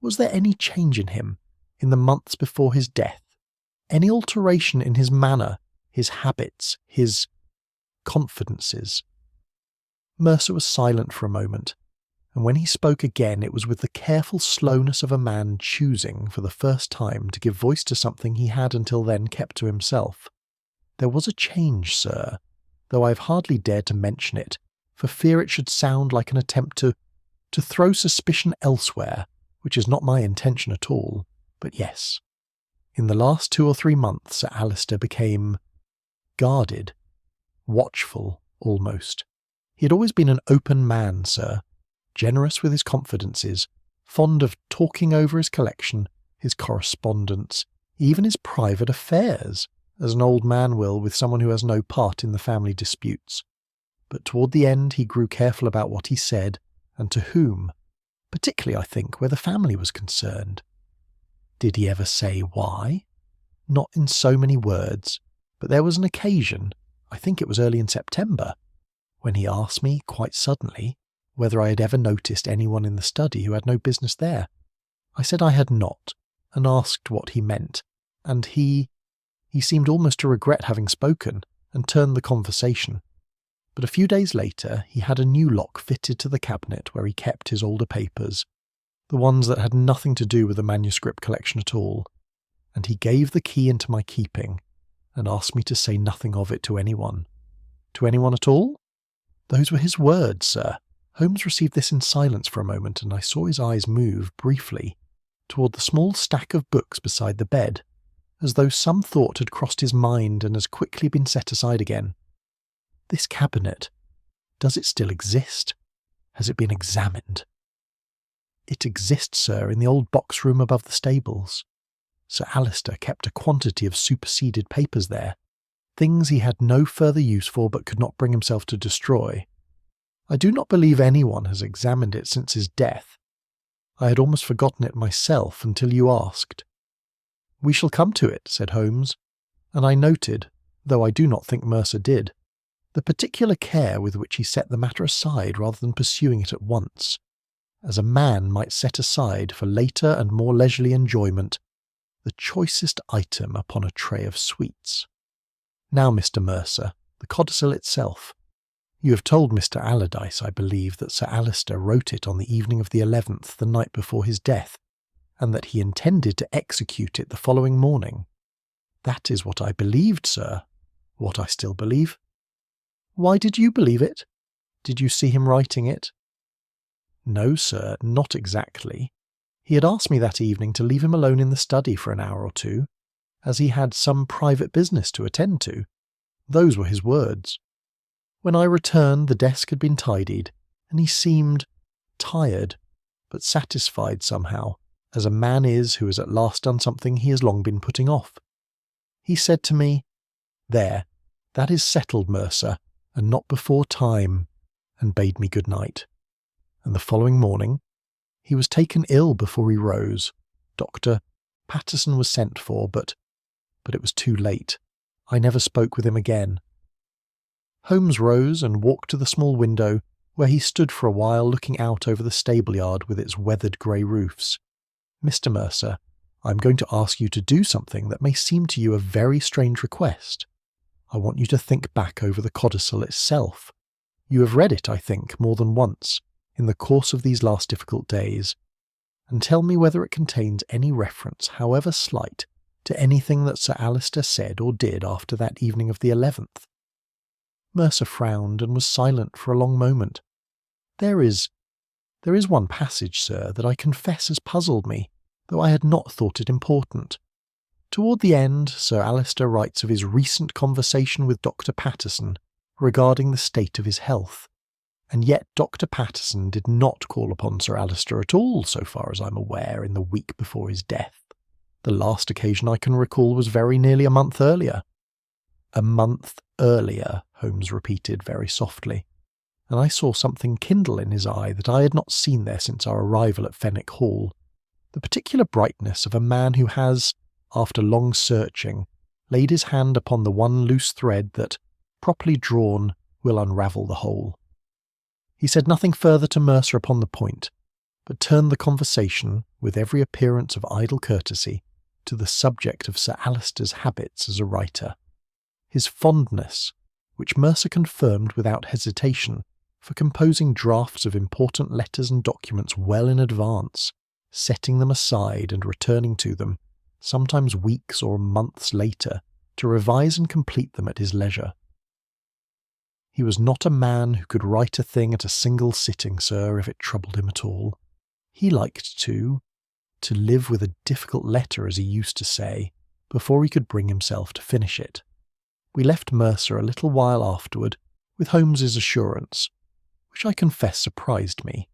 Was there any change in him, in the months before his death? Any alteration in his manner, his habits, his confidences?" Mercer was silent for a moment, and when he spoke again it was with the careful slowness of a man choosing, for the first time, to give voice to something he had until then kept to himself. "There was a change, sir, though I have hardly dared to mention it, for fear it should sound like an attempt to throw suspicion elsewhere, which is not my intention at all. But yes, in the last 2 or 3 months Sir Alistair became guarded, watchful, almost. He had always been an open man, sir, generous with his confidences, fond of talking over his collection, his correspondence, even his private affairs, as an old man will with someone who has no part in the family disputes. But toward the end he grew careful about what he said, and to whom, particularly, I think, where the family was concerned. Did he ever say why? Not in so many words, but there was an occasion, I think it was early in September, when he asked me, quite suddenly, whether I had ever noticed anyone in the study who had no business there. I said I had not, and asked what he meant, and he seemed almost to regret having spoken, and turned the conversation. But a few days later he had a new lock fitted to the cabinet where he kept his older papers, the ones that had nothing to do with the manuscript collection at all, and he gave the key into my keeping, and asked me to say nothing of it to anyone. To anyone at all? Those were his words, sir. Holmes received this in silence for a moment, and I saw his eyes move, briefly, toward the small stack of books beside the bed, as though some thought had crossed his mind and as quickly been set aside again. "This cabinet, does it still exist? Has it been examined?" "It exists, sir, in the old box room above the stables. Sir Alistair kept a quantity of superseded papers there, things he had no further use for but could not bring himself to destroy. I do not believe anyone has examined it since his death. I had almost forgotten it myself until you asked." "We shall come to it," said Holmes, and I noted, though I do not think Mercer did, the particular care with which he set the matter aside rather than pursuing it at once, as a man might set aside for later and more leisurely enjoyment the choicest item upon a tray of sweets. "Now, Mr. Mercer, the codicil itself. You have told Mr. Allardyce, I believe, that Sir Alistair wrote it on the evening of the 11th, the night before his death, and that he intended to execute it the following morning." "That is what I believed, sir. What I still believe." "Why did you believe it? Did you see him writing it?" "No, sir, not exactly. He had asked me that evening to leave him alone in the study for an hour or two, as he had some private business to attend to. Those were his words. When I returned, the desk had been tidied, and he seemed tired, but satisfied somehow, as a man is who has at last done something he has long been putting off. He said to me, 'There, "That is settled, Mercer, and not before time," and bade me good night. And the following morning, he was taken ill before he rose. Dr. Patterson was sent for, but it was too late. I never spoke with him again. Holmes rose and walked to the small window, where he stood for a while looking out over the stable-yard with its weathered grey roofs. "Mr. Mercer, I am going to ask you to do something that may seem to you a very strange request. I want you to think back over the Codicil itself. You have read it, I think, more than once, in the course of these last difficult days, and tell me whether it contains any reference, however slight, to anything that Sir Alister said or did after that evening of the 11th. Mercer frowned and was silent for a long moment. There is one passage, sir, that I confess has puzzled me, though I had not thought it important. Toward the end, Sir Alister writes of his recent conversation with Dr. Patterson regarding the state of his health, and yet Dr. Patterson did not call upon Sir Alister at all, so far as I'm aware, in the week before his death. The last occasion I can recall was very nearly a month earlier." "A month earlier," Holmes repeated very softly, and I saw something kindle in his eye that I had not seen there since our arrival at Fenwick Hall, the particular brightness of a man who has, after long searching, laid his hand upon the one loose thread that, properly drawn, will unravel the whole. He said nothing further to Mercer upon the point, but turned the conversation, with every appearance of idle courtesy, to the subject of Sir Alister's habits as a writer. His fondness, which Mercer confirmed without hesitation, for composing drafts of important letters and documents well in advance, setting them aside and returning to them, sometimes weeks or months later, to revise and complete them at his leisure. He was not a man who could write a thing at a single sitting, sir, if it troubled him at all. He liked to live with a difficult letter, as he used to say, before he could bring himself to finish it. We left Mercer a little while afterward, with Holmes's assurance, which I confess surprised me,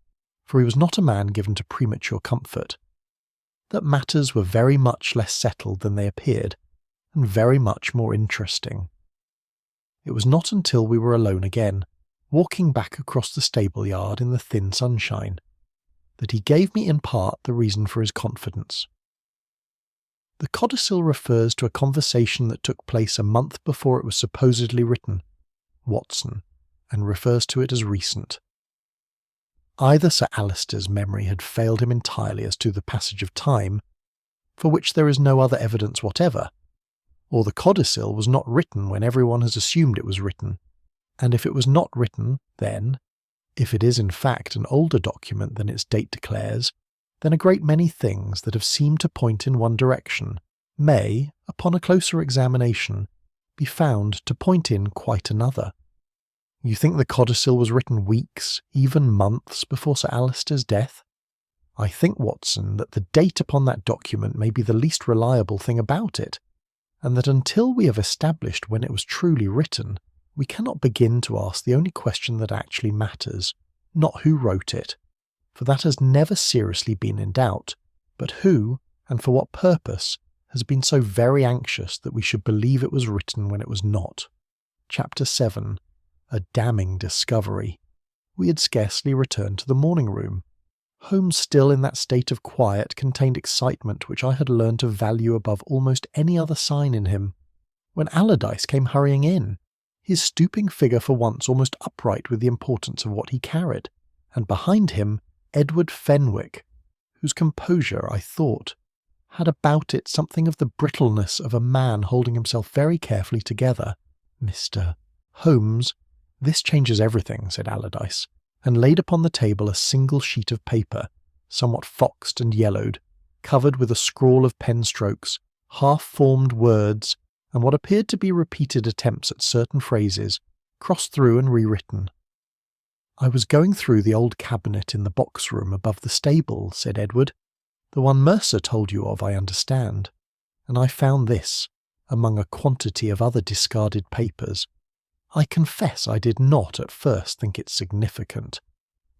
for he was not a man given to premature comfort, that matters were very much less settled than they appeared, and very much more interesting. It was not until we were alone again, walking back across the stable-yard in the thin sunshine, that he gave me in part the reason for his confidence. The Codicil refers to a conversation that took place a month before it was supposedly written, Watson, and refers to it as recent. Either Sir Alister's memory had failed him entirely as to the passage of time, for which there is no other evidence whatever, or the Codicil was not written when everyone has assumed it was written, and if it was not written, then, if it is in fact an older document than its date declares, then a great many things that have seemed to point in one direction may, upon a closer examination, be found to point in quite another. You think the Codicil was written weeks, even months, before Sir Alister's death? I think, Watson, that the date upon that document may be the least reliable thing about it, and that until we have established when it was truly written, we cannot begin to ask the only question that actually matters, not who wrote it, for that has never seriously been in doubt, but who, and for what purpose, has been so very anxious that we should believe it was written when it was not. Chapter 7. A damning discovery. We had scarcely returned to the morning room. Holmes, still in that state of quiet, contained excitement which I had learned to value above almost any other sign in him, when Allardyce came hurrying in, his stooping figure for once almost upright with the importance of what he carried, and behind him Edward Fenwick, whose composure, I thought, had about it something of the brittleness of a man holding himself very carefully together. "Mr. Holmes, this changes everything," said Allardyce, and laid upon the table a single sheet of paper, somewhat foxed and yellowed, covered with a scrawl of pen strokes, half-formed words, and what appeared to be repeated attempts at certain phrases, crossed through and rewritten. "I was going through the old cabinet in the box-room above the stable," said Edward, "the one Mercer told you of, I understand, and I found this, among a quantity of other discarded papers. I confess I did not at first think it significant,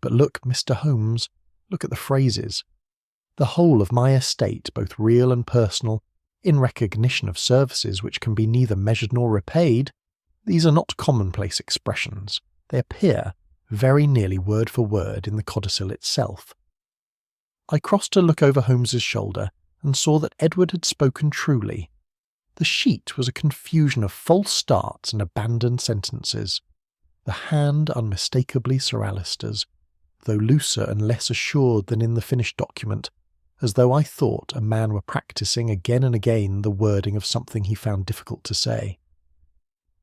but look, Mr. Holmes, look at the phrases. The whole of my estate, both real and personal, in recognition of services which can be neither measured nor repaid, These are not commonplace expressions. They appear, very nearly word for word, in the codicil itself. I crossed to look over Holmes's shoulder and saw that Edward had spoken truly. The sheet was a confusion of false starts and abandoned sentences. The hand unmistakably Sir Alister's, though looser and less assured than in the finished document, as though I thought a man were practising again and again the wording of something he found difficult to say.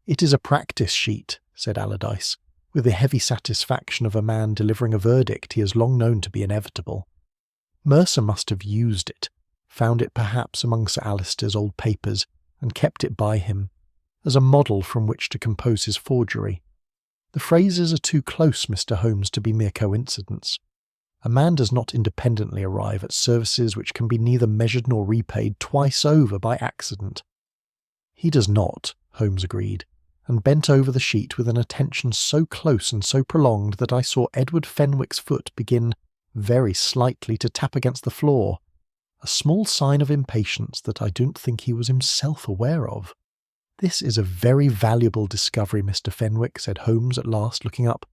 "It is a practice sheet," said Allardyce, with the heavy satisfaction of a man delivering a verdict he has long known to be inevitable. Mercer must have used it, found it perhaps among Sir Alister's old papers, and kept it by him, as a model from which to compose his forgery. The phrases are too close, Mr. Holmes, to be mere coincidence. A man does not independently arrive at services which can be neither measured nor repaid twice over by accident. He does not, Holmes agreed, and bent over the sheet with an attention so close and so prolonged that I saw Edward Fenwick's foot begin, very slightly, to tap against the floor, a small sign of impatience that I don't think he was himself aware of. "This is a very valuable discovery, Mr. Fenwick," said Holmes at last, looking up.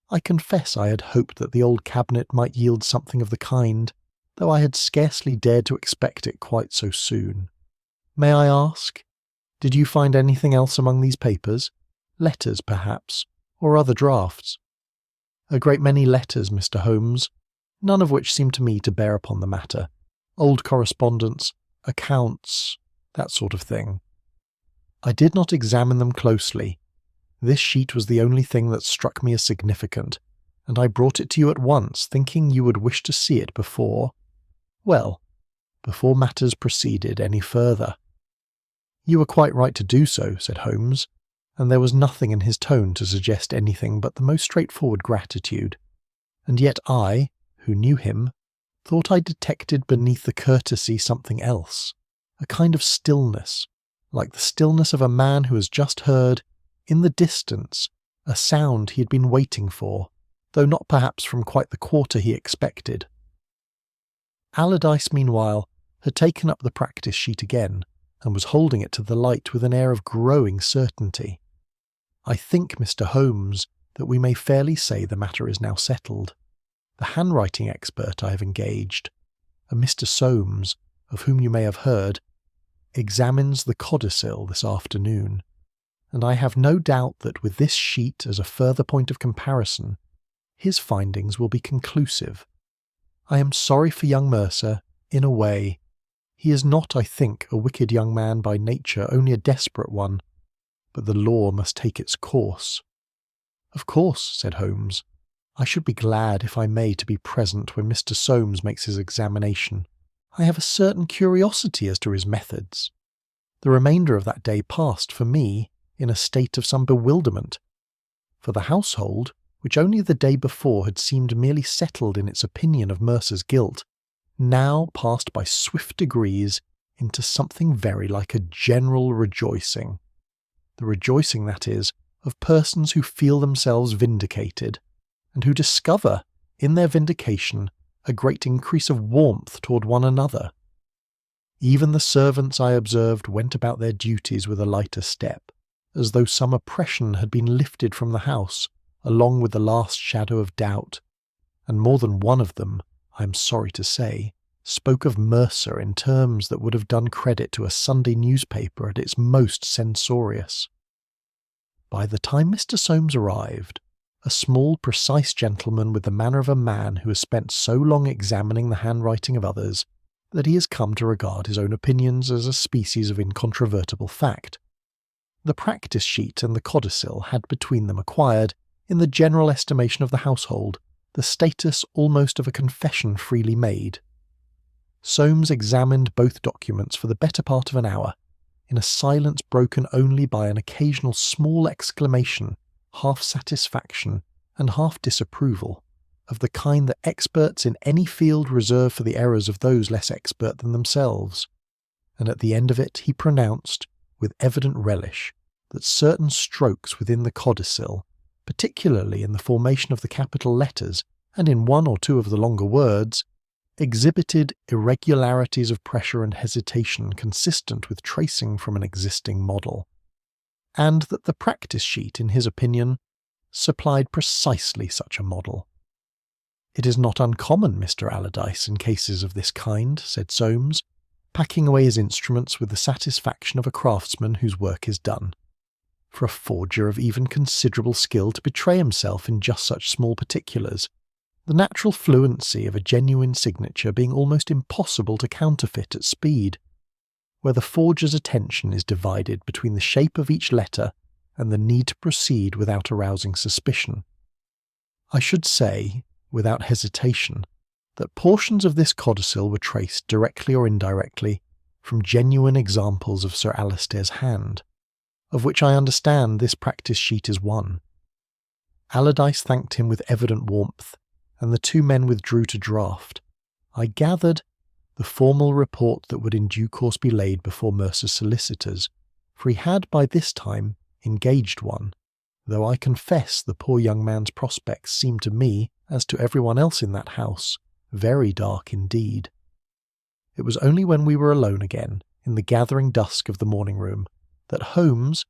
"I confess I had hoped that the old cabinet might yield something of the kind, though I had scarcely dared to expect it quite so soon. May I ask, did you find anything else among these papers? Letters, perhaps, or other drafts?" "A great many letters, Mr. Holmes, none of which seemed to me to bear upon the matter. Old correspondence, accounts, that sort of thing. I did not examine them closely. This sheet was the only thing that struck me as significant, and I brought it to you at once, thinking you would wish to see it before matters proceeded any further." "You were quite right to do so," said Holmes, and there was nothing in his tone to suggest anything but the most straightforward gratitude. And yet I, who knew him, thought I detected beneath the courtesy something else, a kind of stillness, like the stillness of a man who has just heard, in the distance, a sound he had been waiting for, though not perhaps from quite the quarter he expected. Allardyce, meanwhile, had taken up the practice sheet again, and was holding it to the light with an air of growing certainty. "I think, Mr. Holmes, that we may fairly say the matter is now settled. The handwriting expert I have engaged, a Mr. Soames, of whom you may have heard, examines the codicil this afternoon, and I have no doubt that with this sheet as a further point of comparison, his findings will be conclusive. I am sorry for young Mercer, in a way. He is not, I think, a wicked young man by nature, only a desperate one, but the law must take its course." "Of course," said Holmes. "I should be glad, if I may, to be present when Mr. Soames makes his examination. I have a certain curiosity as to his methods." The remainder of that day passed, for me, in a state of some bewilderment. For the household, which only the day before had seemed merely settled in its opinion of Mercer's guilt, now passed by swift degrees into something very like a general rejoicing. The rejoicing, that is, of persons who feel themselves vindicated, and who discover, in their vindication, a great increase of warmth toward one another. Even the servants, I observed, went about their duties with a lighter step, as though some oppression had been lifted from the house, along with the last shadow of doubt, and more than one of them, I am sorry to say, spoke of Mercer in terms that would have done credit to a Sunday newspaper at its most censorious. By the time Mr. Soames arrived, a small, precise gentleman with the manner of a man who has spent so long examining the handwriting of others that he has come to regard his own opinions as a species of incontrovertible fact. The practice sheet and the codicil had between them acquired, in the general estimation of the household, the status almost of a confession freely made. Soames examined both documents for the better part of an hour, in a silence broken only by an occasional small exclamation, half satisfaction and half disapproval, of the kind that experts in any field reserve for the errors of those less expert than themselves, and at the end of it he pronounced, with evident relish, that certain strokes within the codicil, particularly in the formation of the capital letters and in one or two of the longer words, exhibited irregularities of pressure and hesitation consistent with tracing from an existing model. and that the practice sheet, in his opinion, supplied precisely such a model. "It is not uncommon, Mr. Allardyce, in cases of this kind," said Soames, packing away his instruments with the satisfaction of a craftsman whose work is done, "for a forger of even considerable skill to betray himself in just such small particulars, the natural fluency of a genuine signature being almost impossible to counterfeit at speed, where the forger's attention is divided between the shape of each letter and the need to proceed without arousing suspicion. I should say, without hesitation, that portions of this codicil were traced directly or indirectly from genuine examples of Sir Alister's hand, of which I understand this practice sheet is one." Allardyce thanked him with evident warmth, and the two men withdrew to draft. I gathered the formal report that would in due course be laid before Mercer's solicitors, for he had by this time engaged one, though I confess the poor young man's prospects seemed to me, as to everyone else in that house, very dark indeed. It was only when we were alone again, in the gathering dusk of the morning-room, that Holmes,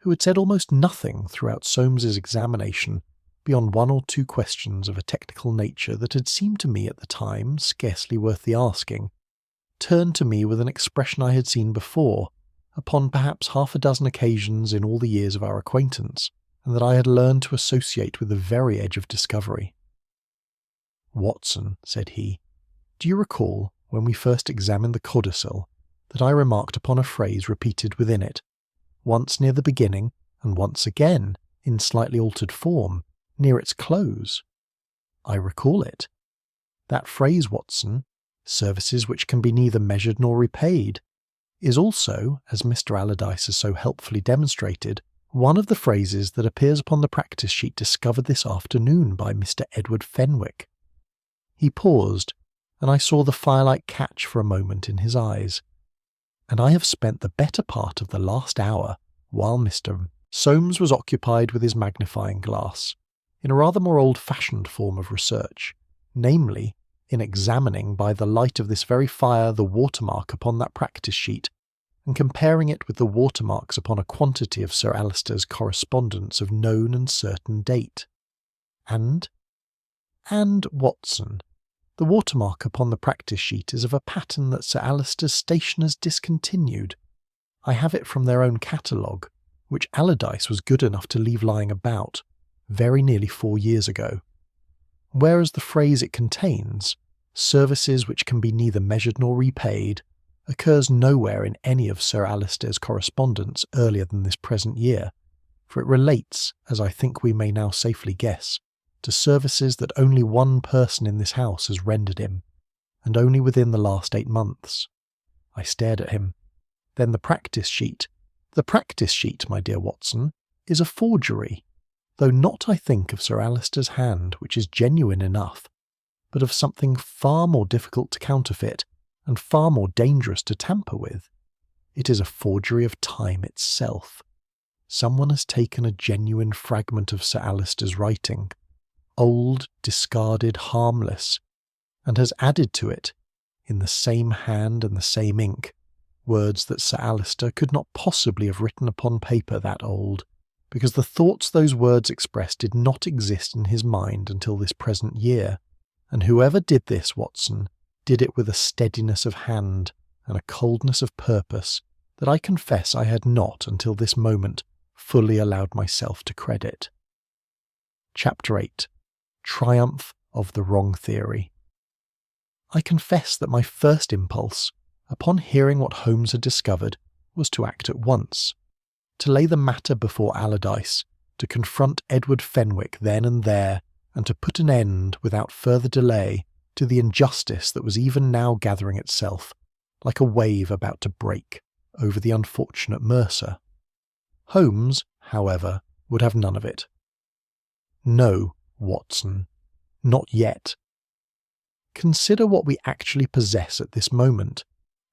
who had said almost nothing throughout Soames's examination, beyond one or two questions of a technical nature that had seemed to me at the time scarcely worth the asking, turned to me with an expression I had seen before, upon perhaps half a dozen occasions in all the years of our acquaintance, and that I had learned to associate with the very edge of discovery. "Watson," said he, "do you recall, when we first examined the codicil, that I remarked upon a phrase repeated within it, once near the beginning, and once again, in slightly altered form, near its close?" "I recall it. That phrase, Watson, 'services which can be neither measured nor repaid,' is also, as Mr. Allardyce has so helpfully demonstrated, one of the phrases that appears upon the practice sheet discovered this afternoon by Mr. Edward Fenwick." He paused, and I saw the firelight catch for a moment in his eyes. "And I have spent the better part of the last hour, while Mr. Soames was occupied with his magnifying glass, in a rather more old-fashioned form of research, namely, in examining by the light of this very fire the watermark upon that practice sheet, and comparing it with the watermarks upon a quantity of Sir Alister's correspondence of known and certain date. And, Watson, the watermark upon the practice sheet is of a pattern that Sir Alister's stationers discontinued. I have it from their own catalogue, which Allardyce was good enough to leave lying about, very nearly 4 years ago. Whereas the phrase it contains, 'services which can be neither measured nor repaid,' occurs nowhere in any of Sir Alister's correspondence earlier than this present year, for it relates, as I think we may now safely guess, to services that only one person in this house has rendered him, and only within the last 8 months. I stared at him. Then the practice sheet. The practice sheet, my dear Watson, is a forgery, though not, I think, of Sir Alister's hand, which is genuine enough, but of something far more difficult to counterfeit, and far more dangerous to tamper with. It is a forgery of time itself. Someone has taken a genuine fragment of Sir Alister's writing, old, discarded, harmless, and has added to it, in the same hand and the same ink, words that Sir Alister could not possibly have written upon paper that old, because the thoughts those words expressed did not exist in his mind until this present year, and whoever did this, Watson, did it with a steadiness of hand and a coldness of purpose that I confess I had not until this moment fully allowed myself to credit. Chapter 8. Triumph of the Wrong Theory. I confess that my first impulse, upon hearing what Holmes had discovered, was to act at once, to lay the matter before Allardyce, to confront Edward Fenwick then and there, and to put an end, without further delay, to the injustice that was even now gathering itself, like a wave about to break, over the unfortunate Mercer. Holmes, however, would have none of it. "No, Watson, not yet. Consider what we actually possess at this moment,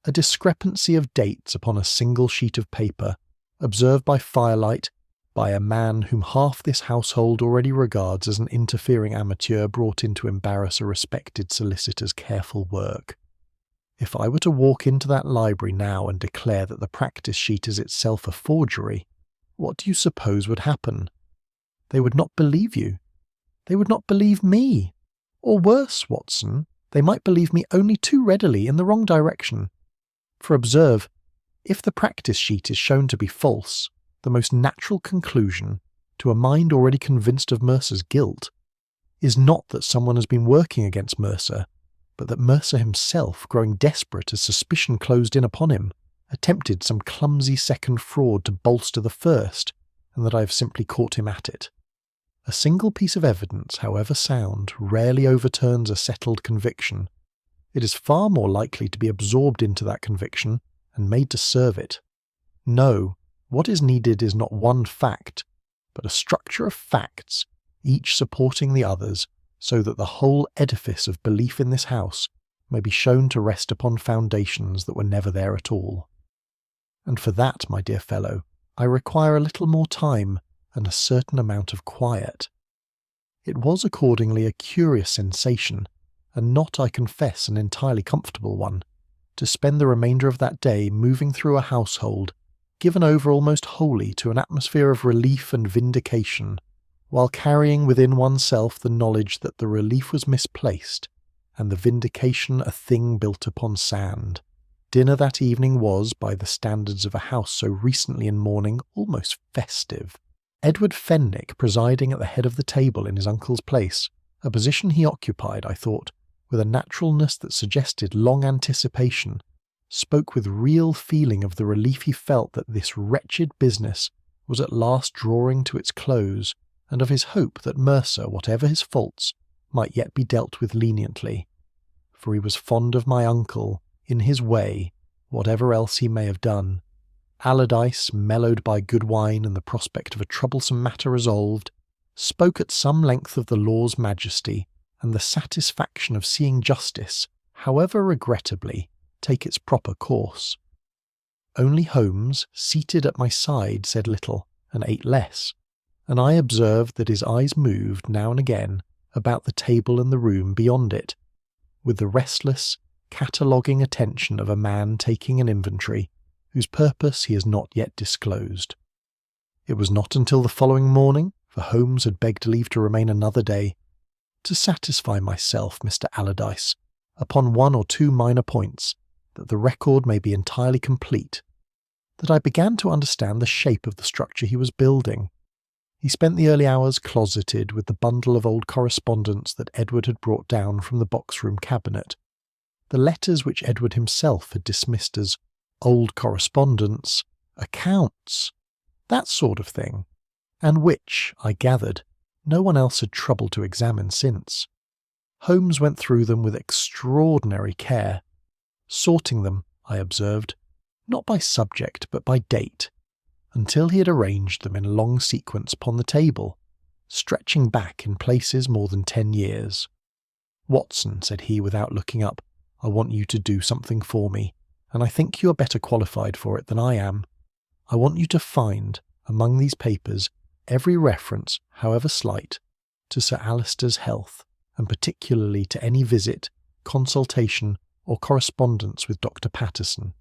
a discrepancy of dates upon a single sheet of paper, observed by firelight, by a man whom half this household already regards as an interfering amateur brought in to embarrass a respected solicitor's careful work. If I were to walk into that library now and declare that the practice sheet is itself a forgery, what do you suppose would happen? They would not believe you. They would not believe me. Or worse, Watson, they might believe me only too readily in the wrong direction. For observe, if the practice sheet is shown to be false, the most natural conclusion, to a mind already convinced of Mercer's guilt, is not that someone has been working against Mercer, but that Mercer himself, growing desperate as suspicion closed in upon him, attempted some clumsy second fraud to bolster the first, and that I have simply caught him at it. A single piece of evidence, however sound, rarely overturns a settled conviction. It is far more likely to be absorbed into that conviction and made to serve it. No, what is needed is not one fact, but a structure of facts, each supporting the others, so that the whole edifice of belief in this house may be shown to rest upon foundations that were never there at all. And for that, my dear fellow, I require a little more time and a certain amount of quiet. It was accordingly a curious sensation, and not, I confess, an entirely comfortable one, to spend the remainder of that day moving through a household given over almost wholly to an atmosphere of relief and vindication, while carrying within oneself the knowledge that the relief was misplaced, and the vindication a thing built upon sand. Dinner that evening was, by the standards of a house so recently in mourning, almost festive. Edward Fenwick presiding at the head of the table in his uncle's place, a position he occupied, I thought, with a naturalness that suggested long anticipation, spoke with real feeling of the relief he felt that this wretched business was at last drawing to its close, and of his hope that Mercer, whatever his faults, might yet be dealt with leniently. For he was fond of my uncle, in his way, whatever else he may have done. Allardyce, mellowed by good wine and the prospect of a troublesome matter resolved, spoke at some length of the law's majesty and the satisfaction of seeing justice, however regrettably, take its proper course. Only Holmes, seated at my side, said little and ate less, and I observed that his eyes moved now and again about the table and the room beyond it, with the restless, cataloguing attention of a man taking an inventory whose purpose he has not yet disclosed. It was not until the following morning, for Holmes had begged leave to remain another day, to satisfy myself, Mr. Allardyce, upon one or two minor points, that the record may be entirely complete, that I began to understand the shape of the structure he was building. He spent the early hours closeted with the bundle of old correspondence that Edward had brought down from the box-room cabinet, the letters which Edward himself had dismissed as old correspondence, accounts, that sort of thing, and which, I gathered, no one else had troubled to examine since. Holmes went through them with extraordinary care, sorting them, I observed, not by subject but by date, until he had arranged them in a long sequence upon the table, stretching back in places more than 10 years. "Watson," said he without looking up, "I want you to do something for me, and I think you are better qualified for it than I am. I want you to find, among these papers, every reference, however slight, to Sir Alister's health, and particularly to any visit, consultation, or correspondence with Dr. Patterson.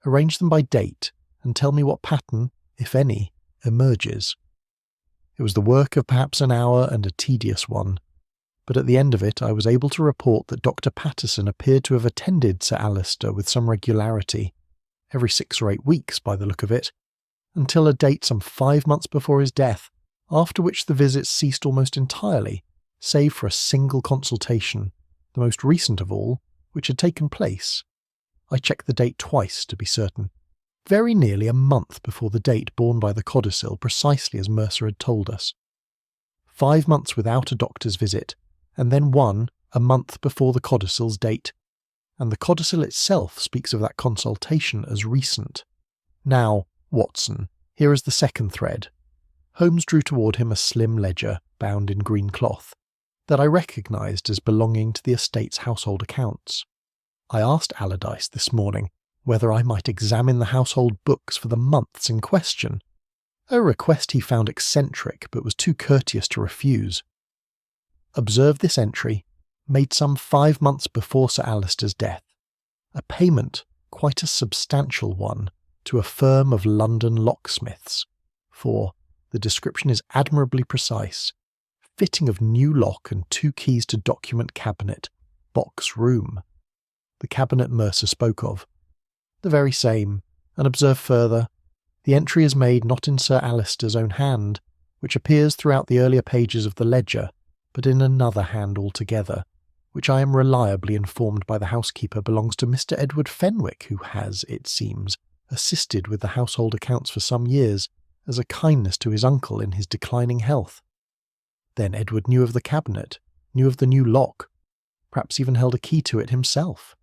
Arrange them by date, and tell me what pattern, if any, emerges." It was the work of perhaps an hour and a tedious one, but at the end of it I was able to report that Dr. Patterson appeared to have attended Sir Alister with some regularity, every 6 or 8 weeks by the look of it, until a date some 5 months before his death, after which the visits ceased almost entirely, save for a single consultation, the most recent of all, which had taken place. I checked the date twice to be certain, very nearly a month before the date borne by the codicil, precisely as Mercer had told us. 5 months without a doctor's visit, and then one a month before the codicil's date, and the codicil itself speaks of that consultation as recent. Now, Watson, here is the second thread. Holmes drew toward him a slim ledger, bound in green cloth, that I recognised as belonging to the estate's household accounts. I asked Allardyce this morning whether I might examine the household books for the months in question, a request he found eccentric but was too courteous to refuse. Observe this entry, made some 5 months before Sir Alister's death, a payment, quite a substantial one, to a firm of London locksmiths, for the description is admirably precise. Fitting of new lock and 2 keys to document cabinet, box room. The cabinet Mercer spoke of. The very same, and observe further, the entry is made not in Sir Alister's own hand, which appears throughout the earlier pages of the ledger, but in another hand altogether, which I am reliably informed by the housekeeper belongs to Mr. Edward Fenwick, who has, it seems, assisted with the household accounts for some years, as a kindness to his uncle in his declining health. Then Edward knew of the cabinet, knew of the new lock, perhaps even held a key to it himself.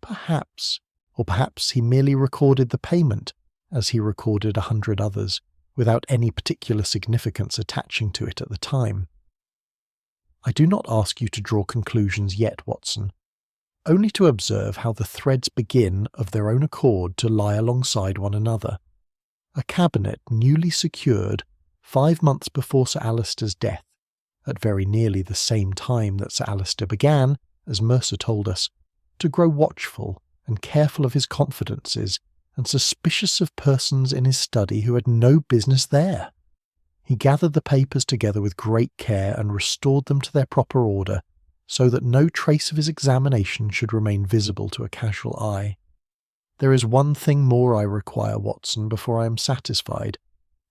Perhaps, or perhaps he merely recorded the payment, as he recorded 100 others, without any particular significance attaching to it at the time. I do not ask you to draw conclusions yet, Watson, only to observe how the threads begin of their own accord to lie alongside one another. A cabinet newly secured 5 months before Sir Alister's death, at very nearly the same time that Sir Alister began, as Mercer told us, to grow watchful and careful of his confidences and suspicious of persons in his study who had no business there. He gathered the papers together with great care and restored them to their proper order, so that no trace of his examination should remain visible to a casual eye. There is one thing more I require, Watson, before I am satisfied,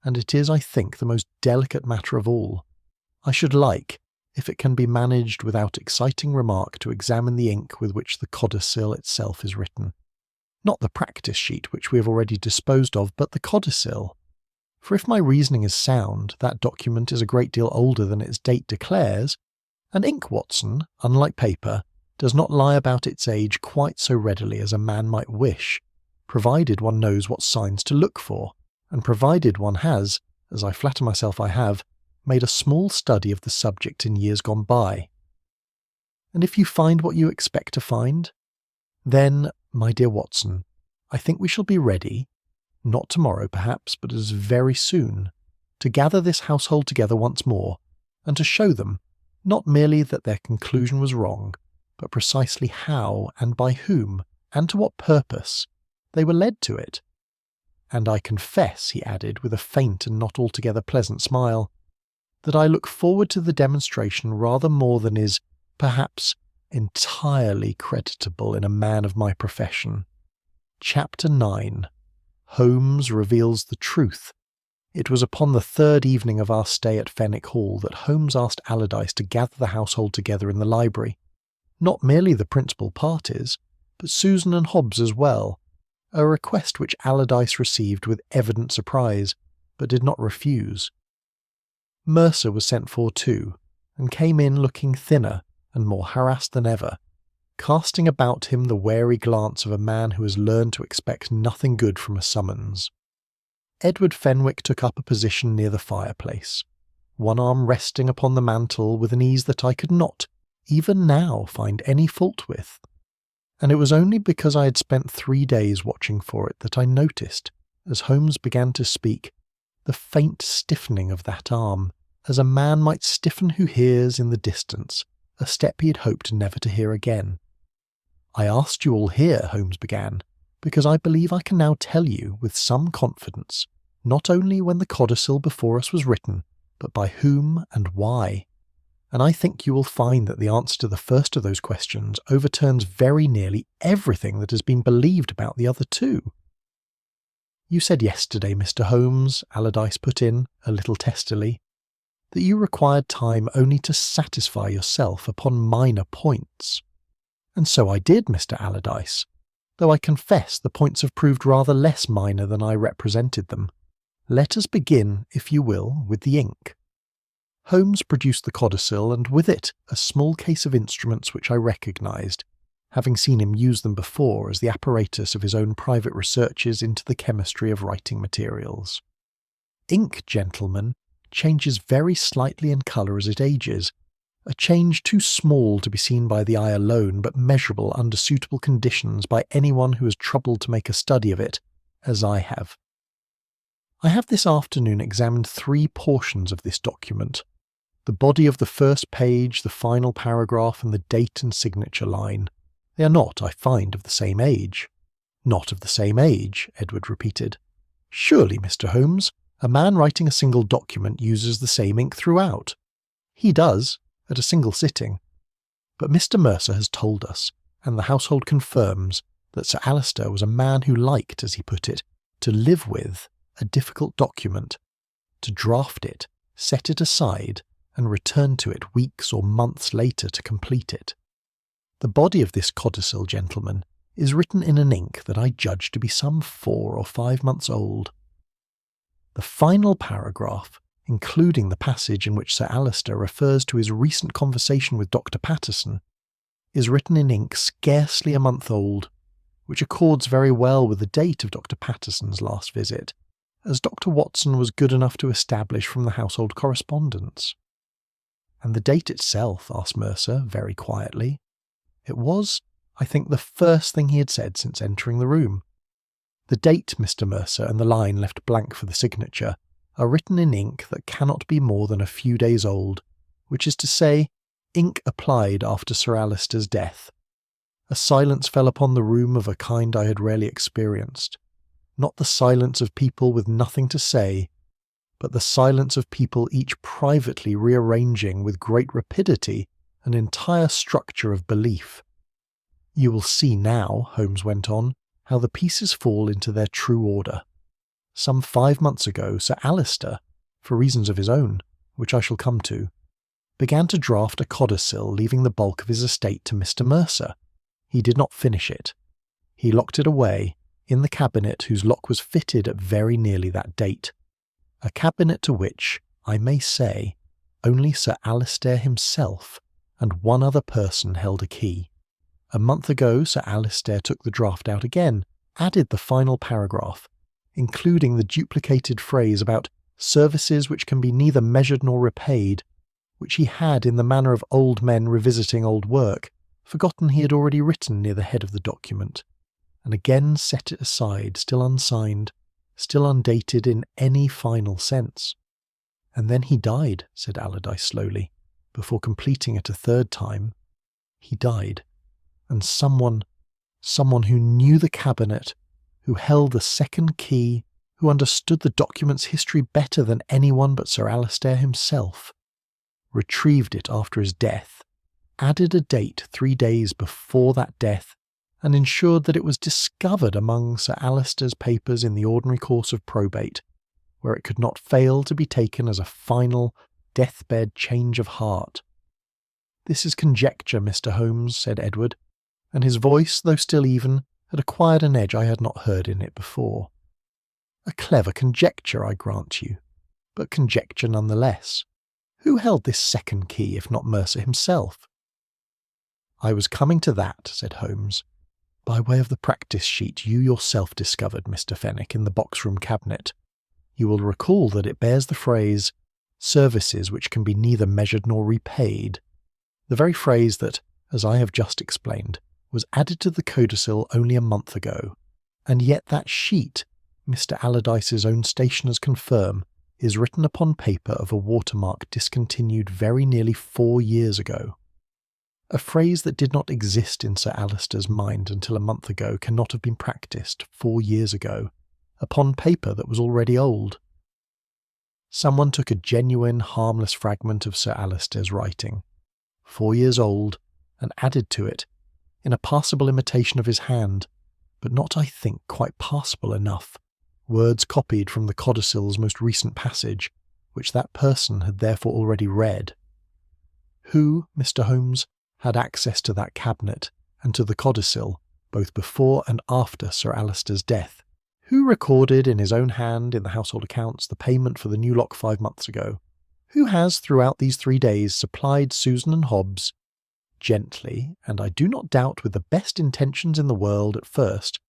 and it is, I think, the most delicate matter of all. I should like, if it can be managed without exciting remark, to examine the ink with which the codicil itself is written. Not the practice sheet which we have already disposed of, but the codicil. For if my reasoning is sound, that document is a great deal older than its date declares, and ink, Watson, unlike paper, does not lie about its age quite so readily as a man might wish, provided one knows what signs to look for, and provided one has, as I flatter myself I have, made a small study of the subject in years gone by. And if you find what you expect to find, then, my dear Watson, I think we shall be ready, not tomorrow perhaps, but as very soon, to gather this household together once more, and to show them, not merely that their conclusion was wrong, but precisely how and by whom, and to what purpose, they were led to it. And I confess, he added, with a faint and not altogether pleasant smile, that I look forward to the demonstration rather more than is, perhaps, entirely creditable in a man of my profession. Chapter 9. Holmes reveals the truth. It was upon the 3rd evening of our stay at Fenwick Hall that Holmes asked Allardyce to gather the household together in the library. Not merely the principal parties, but Susan and Hobbs as well, a request which Allardyce received with evident surprise, but did not refuse. Mercer was sent for too, and came in looking thinner and more harassed than ever, casting about him the wary glance of a man who has learned to expect nothing good from a summons. Edward Fenwick took up a position near the fireplace, one arm resting upon the mantel with an ease that I could not, even now, find any fault with, and it was only because I had spent 3 days watching for it that I noticed, as Holmes began to speak, the faint stiffening of that arm, as a man might stiffen who hears in the distance a step he had hoped never to hear again. I asked you all here, Holmes began, because I believe I can now tell you with some confidence, not only when the codicil before us was written, but by whom and why. And I think you will find that the answer to the first of those questions overturns very nearly everything that has been believed about the other two. You said yesterday, Mr. Holmes, Allardyce put in, a little testily, that you required time only to satisfy yourself upon minor points. And so I did, Mr. Allardyce, though I confess the points have proved rather less minor than I represented them. Let us begin, if you will, with the ink. Holmes produced the codicil, and with it a small case of instruments which I recognised, having seen him use them before as the apparatus of his own private researches into the chemistry of writing materials. Ink, gentlemen, changes very slightly in colour as it ages, a change too small to be seen by the eye alone, but measurable under suitable conditions by anyone who has troubled to make a study of it, as I have. I have this afternoon examined 3 portions of this document, the body of the first page, the final paragraph, and the date and signature line. They are not, I find, of the same age. Not of the same age, Edward repeated. Surely, Mr. Holmes, A man writing a single document uses the same ink throughout. He does, at a single sitting. But Mr. Mercer has told us, and the household confirms, that Sir Alistair was a man who liked, as he put it, to live with a difficult document, to draft it, set it aside, and return to it weeks or months later to complete it. The body of this codicil, gentlemen, is written in an ink that I judge to be some 4 or 5 months old. The final paragraph, including the passage in which Sir Alistair refers to his recent conversation with Dr. Patterson, is written in ink scarcely a month old, which accords very well with the date of Dr. Patterson's last visit, as Dr. Watson was good enough to establish from the household correspondence. And the date itself, asked Mercer very quietly. It was, I think, the first thing he had said since entering the room. The date, Mr. Mercer, and the line left blank for the signature are written in ink that cannot be more than a few days old, which is to say, ink applied after Sir Alistair's death. A silence fell upon the room of a kind I had rarely experienced. Not the silence of people with nothing to say, but the silence of people each privately rearranging with great rapidity an entire structure of belief. You will see now, Holmes went on, how the pieces fall into their true order. Some 5 months ago, Sir Alistair, for reasons of his own, which I shall come to, began to draft a codicil leaving the bulk of his estate to Mr. Mercer. He did not finish it. He locked it away, in the cabinet whose lock was fitted at very nearly that date, a cabinet to which, I may say, only Sir Alistair himself and one other person held a key. A month ago Sir Alistair took the draft out again, added the final paragraph, including the duplicated phrase about services which can be neither measured nor repaid, which he had, in the manner of old men revisiting old work, forgotten he had already written near the head of the document, and again set it aside, still unsigned, still undated in any final sense. And then he died, said Allardyce slowly, before completing it a third time. He died. And someone who knew the cabinet, who held the second key, who understood the document's history better than anyone but Sir Alistair himself, retrieved it after his death, added a date 3 days before that death, and ensured that it was discovered among Sir Alistair's papers in the ordinary course of probate, where it could not fail to be taken as a final deathbed change of heart. This is conjecture, Mr. Holmes, said Edward, and his voice, though still even, had acquired an edge I had not heard in it before. A clever conjecture, I grant you, but conjecture none the less. Who held this second key, if not Mercer himself? I was coming to that, said Holmes, by way of the practice sheet you yourself discovered, Mr. Fenwick, in the box-room cabinet. You will recall that it bears the phrase, services which can be neither measured nor repaid, the very phrase that, as I have just explained, was added to the codicil only a month ago, and yet that sheet, Mr. Allardyce's own stationers confirm, is written upon paper of a watermark discontinued very nearly 4 years ago. A phrase that did not exist in Sir Alistair's mind until a month ago cannot have been practised 4 years ago, upon paper that was already old. Someone took a genuine, harmless fragment of Sir Alistair's writing, 4 years old, and added to it, in a passable imitation of his hand, but not, I think, quite passable enough, words copied from the codicil's most recent passage, which that person had therefore already read. Who, Mr. Holmes, had access to that cabinet and to the codicil, both before and after Sir Alistair's death? Who recorded in his own hand in the household accounts the payment for the new lock 5 months ago? Who has, throughout these 3 days, supplied Susan and Hobbs, gently, and I do not doubt with the best intentions in the world at first,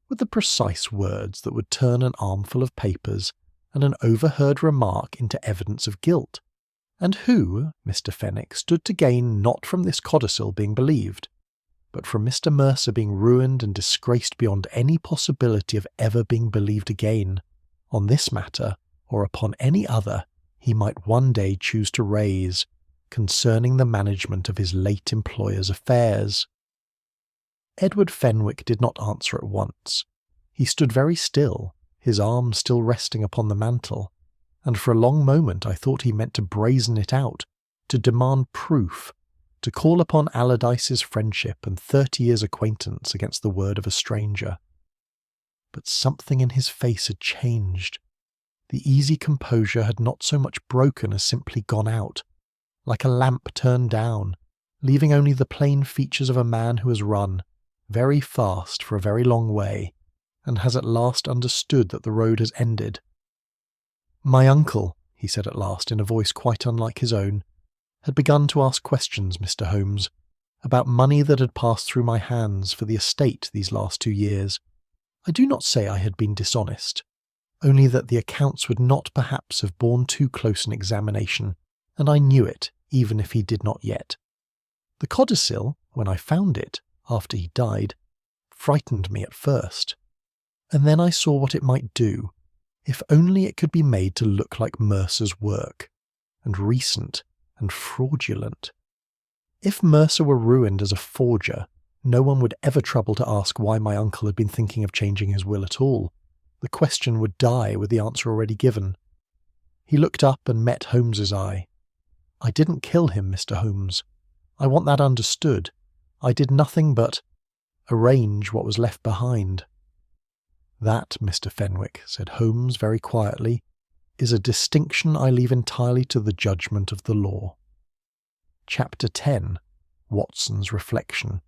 with the precise words that would turn an armful of papers and an overheard remark into evidence of guilt? And who, Mr. Fenwick, stood to gain not from this codicil being believed, but from Mr. Mercer being ruined and disgraced beyond any possibility of ever being believed again, on this matter, or upon any other, he might one day choose to raise, concerning the management of his late employer's affairs? Edward Fenwick did not answer at once. He stood very still, his arm still resting upon the mantel, and for a long moment I thought he meant to brazen it out, to demand proof, to call upon Allardyce's friendship and 30 years' acquaintance against the word of a stranger. But something in his face had changed. The easy composure had not so much broken as simply gone out, like a lamp turned down, leaving only the plain features of a man who has run very fast for a very long way, and has at last understood that the road has ended. "My uncle," he said at last in a voice quite unlike his own, "had begun to ask questions, Mr. Holmes, about money that had passed through my hands for the estate these last 2 years. I do not say I had been dishonest, only that the accounts would not perhaps have borne too close an examination, and I knew it, even if he did not yet. The codicil, when I found it, after he died, frightened me at first, and then I saw what it might do, if only it could be made to look like Mercer's work, and recent and fraudulent. If Mercer were ruined as a forger, no one would ever trouble to ask why my uncle had been thinking of changing his will at all. The question would die with the answer already given. He looked up and met Holmes's eye. "I didn't kill him, Mr. Holmes. I want that understood. I did nothing but arrange what was left behind." "That, Mr. Fenwick," said Holmes very quietly, "is a distinction I leave entirely to the judgment of the law." Chapter 10. Watson's Reflection.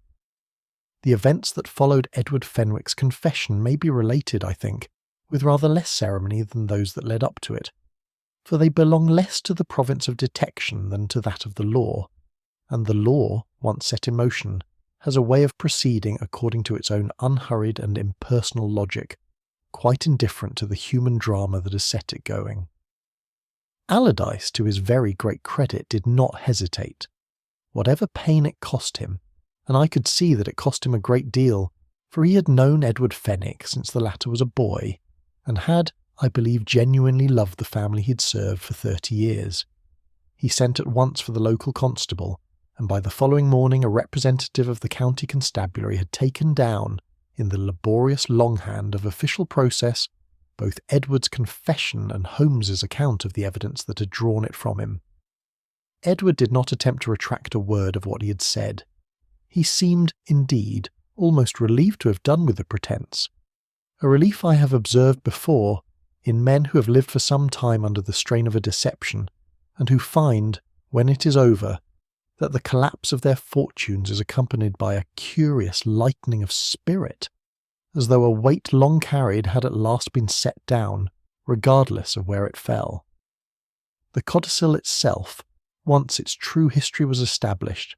The events that followed Edward Fenwick's confession may be related, I think, with rather less ceremony than those that led up to it, for they belong less to the province of detection than to that of the law, and the law, once set in motion, has a way of proceeding according to its own unhurried and impersonal logic, quite indifferent to the human drama that has set it going. Allardyce, to his very great credit, did not hesitate. Whatever pain it cost him, and I could see that it cost him a great deal, for he had known Edward Fenwick since the latter was a boy, and had, I believe, genuinely loved the family he had served for 30 years. He sent at once for the local constable, and by the following morning a representative of the county constabulary had taken down, in the laborious longhand of official process, both Edward's confession and Holmes's account of the evidence that had drawn it from him. Edward did not attempt to retract a word of what he had said. He seemed, indeed, almost relieved to have done with the pretence, a relief I have observed before in men who have lived for some time under the strain of a deception, and who find, when it is over, that the collapse of their fortunes is accompanied by a curious lightening of spirit, as though a weight long carried had at last been set down, regardless of where it fell. The codicil itself, once its true history was established,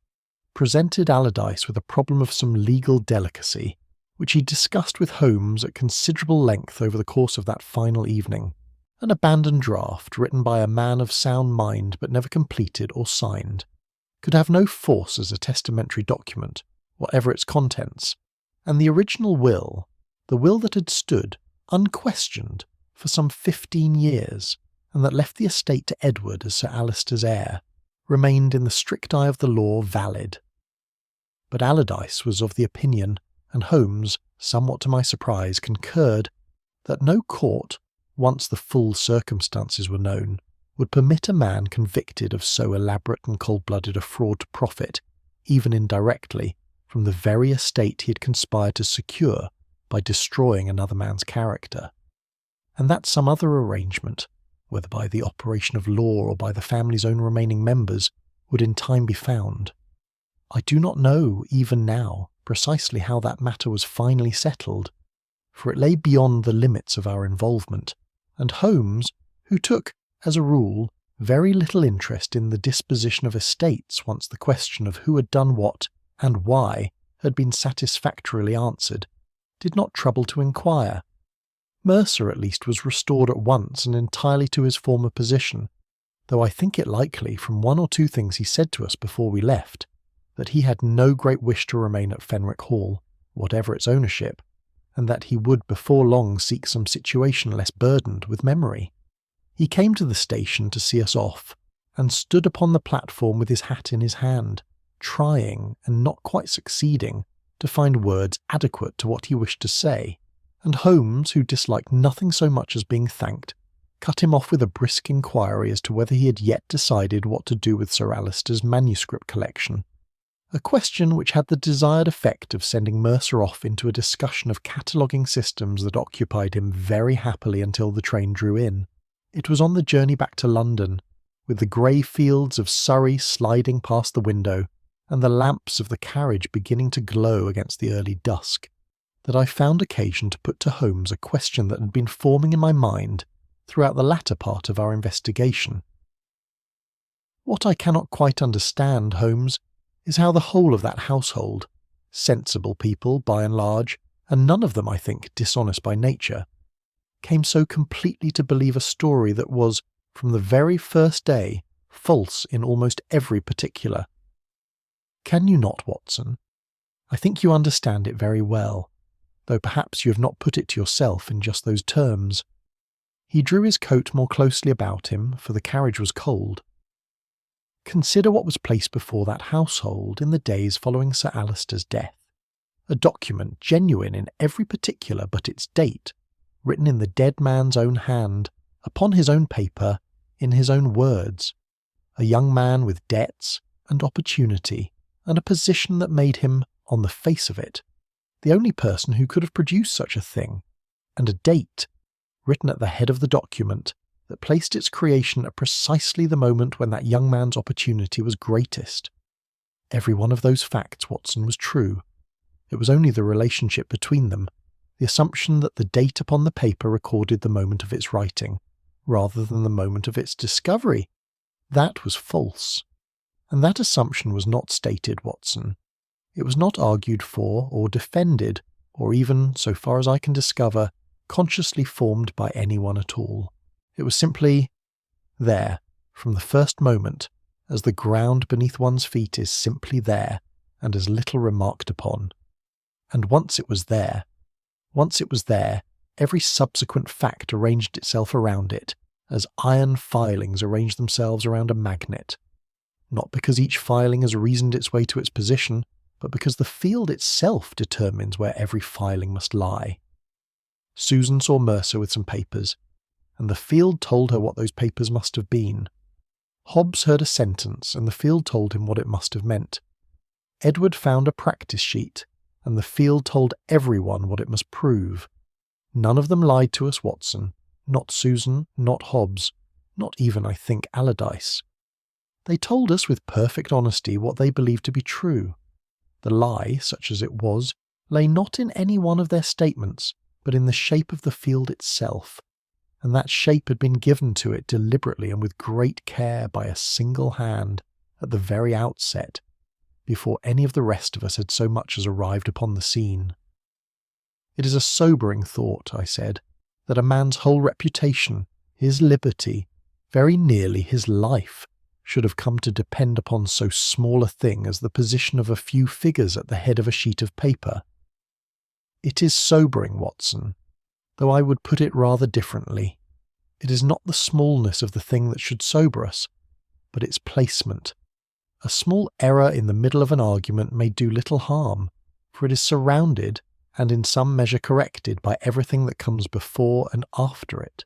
presented Allardyce with a problem of some legal delicacy, which he discussed with Holmes at considerable length over the course of that final evening. An abandoned draft, written by a man of sound mind but never completed or signed, could have no force as a testamentary document, whatever its contents, and the original will, the will that had stood, unquestioned, for some 15 years, and that left the estate to Edward as Sir Alister's heir, remained in the strict eye of the law valid. But Allardyce was of the opinion, and Holmes, somewhat to my surprise, concurred, that no court, once the full circumstances were known, would permit a man convicted of so elaborate and cold-blooded a fraud to profit, even indirectly, from the very estate he had conspired to secure by destroying another man's character, and that some other arrangement, whether by the operation of law or by the family's own remaining members, would in time be found. I do not know, even now, precisely how that matter was finally settled, for it lay beyond the limits of our involvement, and Holmes, who took, as a rule, very little interest in the disposition of estates once the question of who had done what and why had been satisfactorily answered, did not trouble to inquire. Mercer at least was restored at once and entirely to his former position, though I think it likely, from one or two things he said to us before we left, that he had no great wish to remain at Fenwick Hall, whatever its ownership, and that he would before long seek some situation less burdened with memory. He came to the station to see us off, and stood upon the platform with his hat in his hand, trying, and not quite succeeding, to find words adequate to what he wished to say, and Holmes, who disliked nothing so much as being thanked, cut him off with a brisk inquiry as to whether he had yet decided what to do with Sir Alister's manuscript collection, a question which had the desired effect of sending Mercer off into a discussion of cataloguing systems that occupied him very happily until the train drew in. It was on the journey back to London, with the grey fields of Surrey sliding past the window and the lamps of the carriage beginning to glow against the early dusk, that I found occasion to put to Holmes a question that had been forming in my mind throughout the latter part of our investigation. What I cannot quite understand, Holmes, is how the whole of that household, sensible people by and large, and none of them, I think, dishonest by nature, came so completely to believe a story that was, from the very first day, false in almost every particular. Can you not, Watson? I think you understand it very well, though perhaps you have not put it to yourself in just those terms. He drew his coat more closely about him, for the carriage was cold. Consider what was placed before that household in the days following Sir Alister's death. A document genuine in every particular but its date, written in the dead man's own hand, upon his own paper, in his own words. A young man with debts and opportunity, and a position that made him, on the face of it, the only person who could have produced such a thing, and a date, written at the head of the document, that placed its creation at precisely the moment when that young man's opportunity was greatest. Every one of those facts, Watson, was true. It was only the relationship between them, the assumption that the date upon the paper recorded the moment of its writing, rather than the moment of its discovery. That was false. And that assumption was not stated, Watson. It was not argued for or defended, or even, so far as I can discover, consciously formed by anyone at all. It was simply there, from the first moment, as the ground beneath one's feet is simply there, and as little remarked upon. And once it was there, every subsequent fact arranged itself around it, as iron filings arrange themselves around a magnet. Not because each filing has reasoned its way to its position, but because the field itself determines where every filing must lie. Susan saw Mercer with some papers, and the field told her what those papers must have been. Hobbs heard a sentence, and the field told him what it must have meant. Edward found a practice sheet, and the field told everyone what it must prove. None of them lied to us, Watson. Not Susan, not Hobbs, not even, I think, Allardyce. They told us with perfect honesty what they believed to be true. The lie, such as it was, lay not in any one of their statements, but in the shape of the field itself, and that shape had been given to it deliberately and with great care by a single hand at the very outset, before any of the rest of us had so much as arrived upon the scene. It is a sobering thought, I said, that a man's whole reputation, his liberty, very nearly his life, should have come to depend upon so small a thing as the position of a few figures at the head of a sheet of paper. It is sobering, Watson, though I would put it rather differently. It is not the smallness of the thing that should sober us, but its placement. A small error in the middle of an argument may do little harm, for it is surrounded and in some measure corrected by everything that comes before and after it.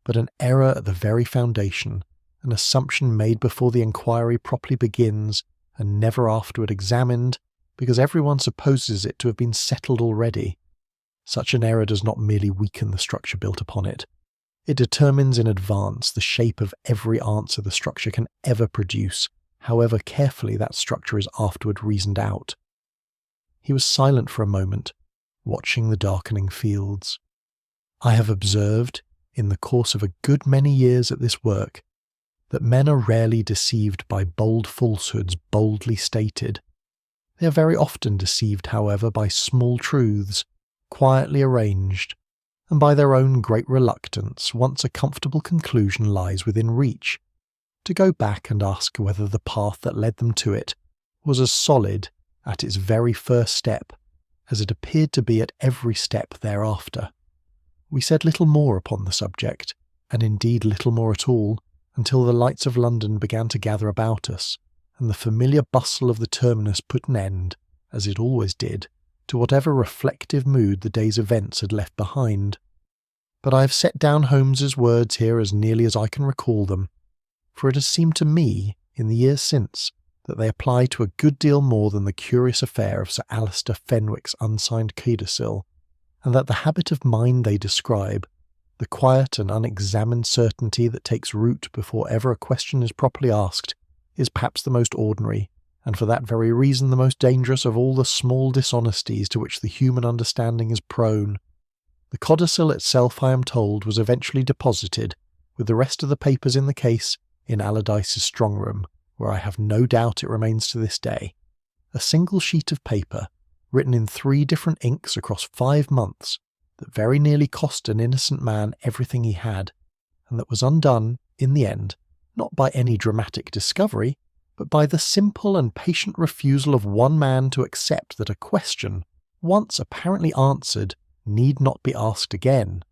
But an error at the very foundation, an assumption made before the inquiry properly begins and never afterward examined, because everyone supposes it to have been settled already, such an error does not merely weaken the structure built upon it. It determines in advance the shape of every answer the structure can ever produce, however carefully that structure is afterward reasoned out. He was silent for a moment, watching the darkening fields. I have observed, in the course of a good many years at this work, that men are rarely deceived by bold falsehoods boldly stated. They are very often deceived, however, by small truths, quietly arranged, and by their own great reluctance, once a comfortable conclusion lies within reach, to go back and ask whether the path that led them to it was as solid at its very first step as it appeared to be at every step thereafter. We said little more upon the subject, and indeed little more at all, until the lights of London began to gather about us, and the familiar bustle of the terminus put an end, as it always did, to whatever reflective mood the day's events had left behind. But I have set down Holmes's words here as nearly as I can recall them, for it has seemed to me, in the years since, that they apply to a good deal more than the curious affair of Sir Alistair Fenwick's unsigned Codicil, and that the habit of mind they describe, the quiet and unexamined certainty that takes root before ever a question is properly asked, is perhaps the most ordinary, and for that very reason the most dangerous of all the small dishonesties to which the human understanding is prone. The codicil itself, I am told, was eventually deposited, with the rest of the papers in the case, in Allardyce's strong room, where I have no doubt it remains to this day. A single sheet of paper, written in 3 different inks across 5 months, that very nearly cost an innocent man everything he had, and that was undone, in the end, not by any dramatic discovery, but by the simple and patient refusal of one man to accept that a question, once apparently answered, need not be asked again,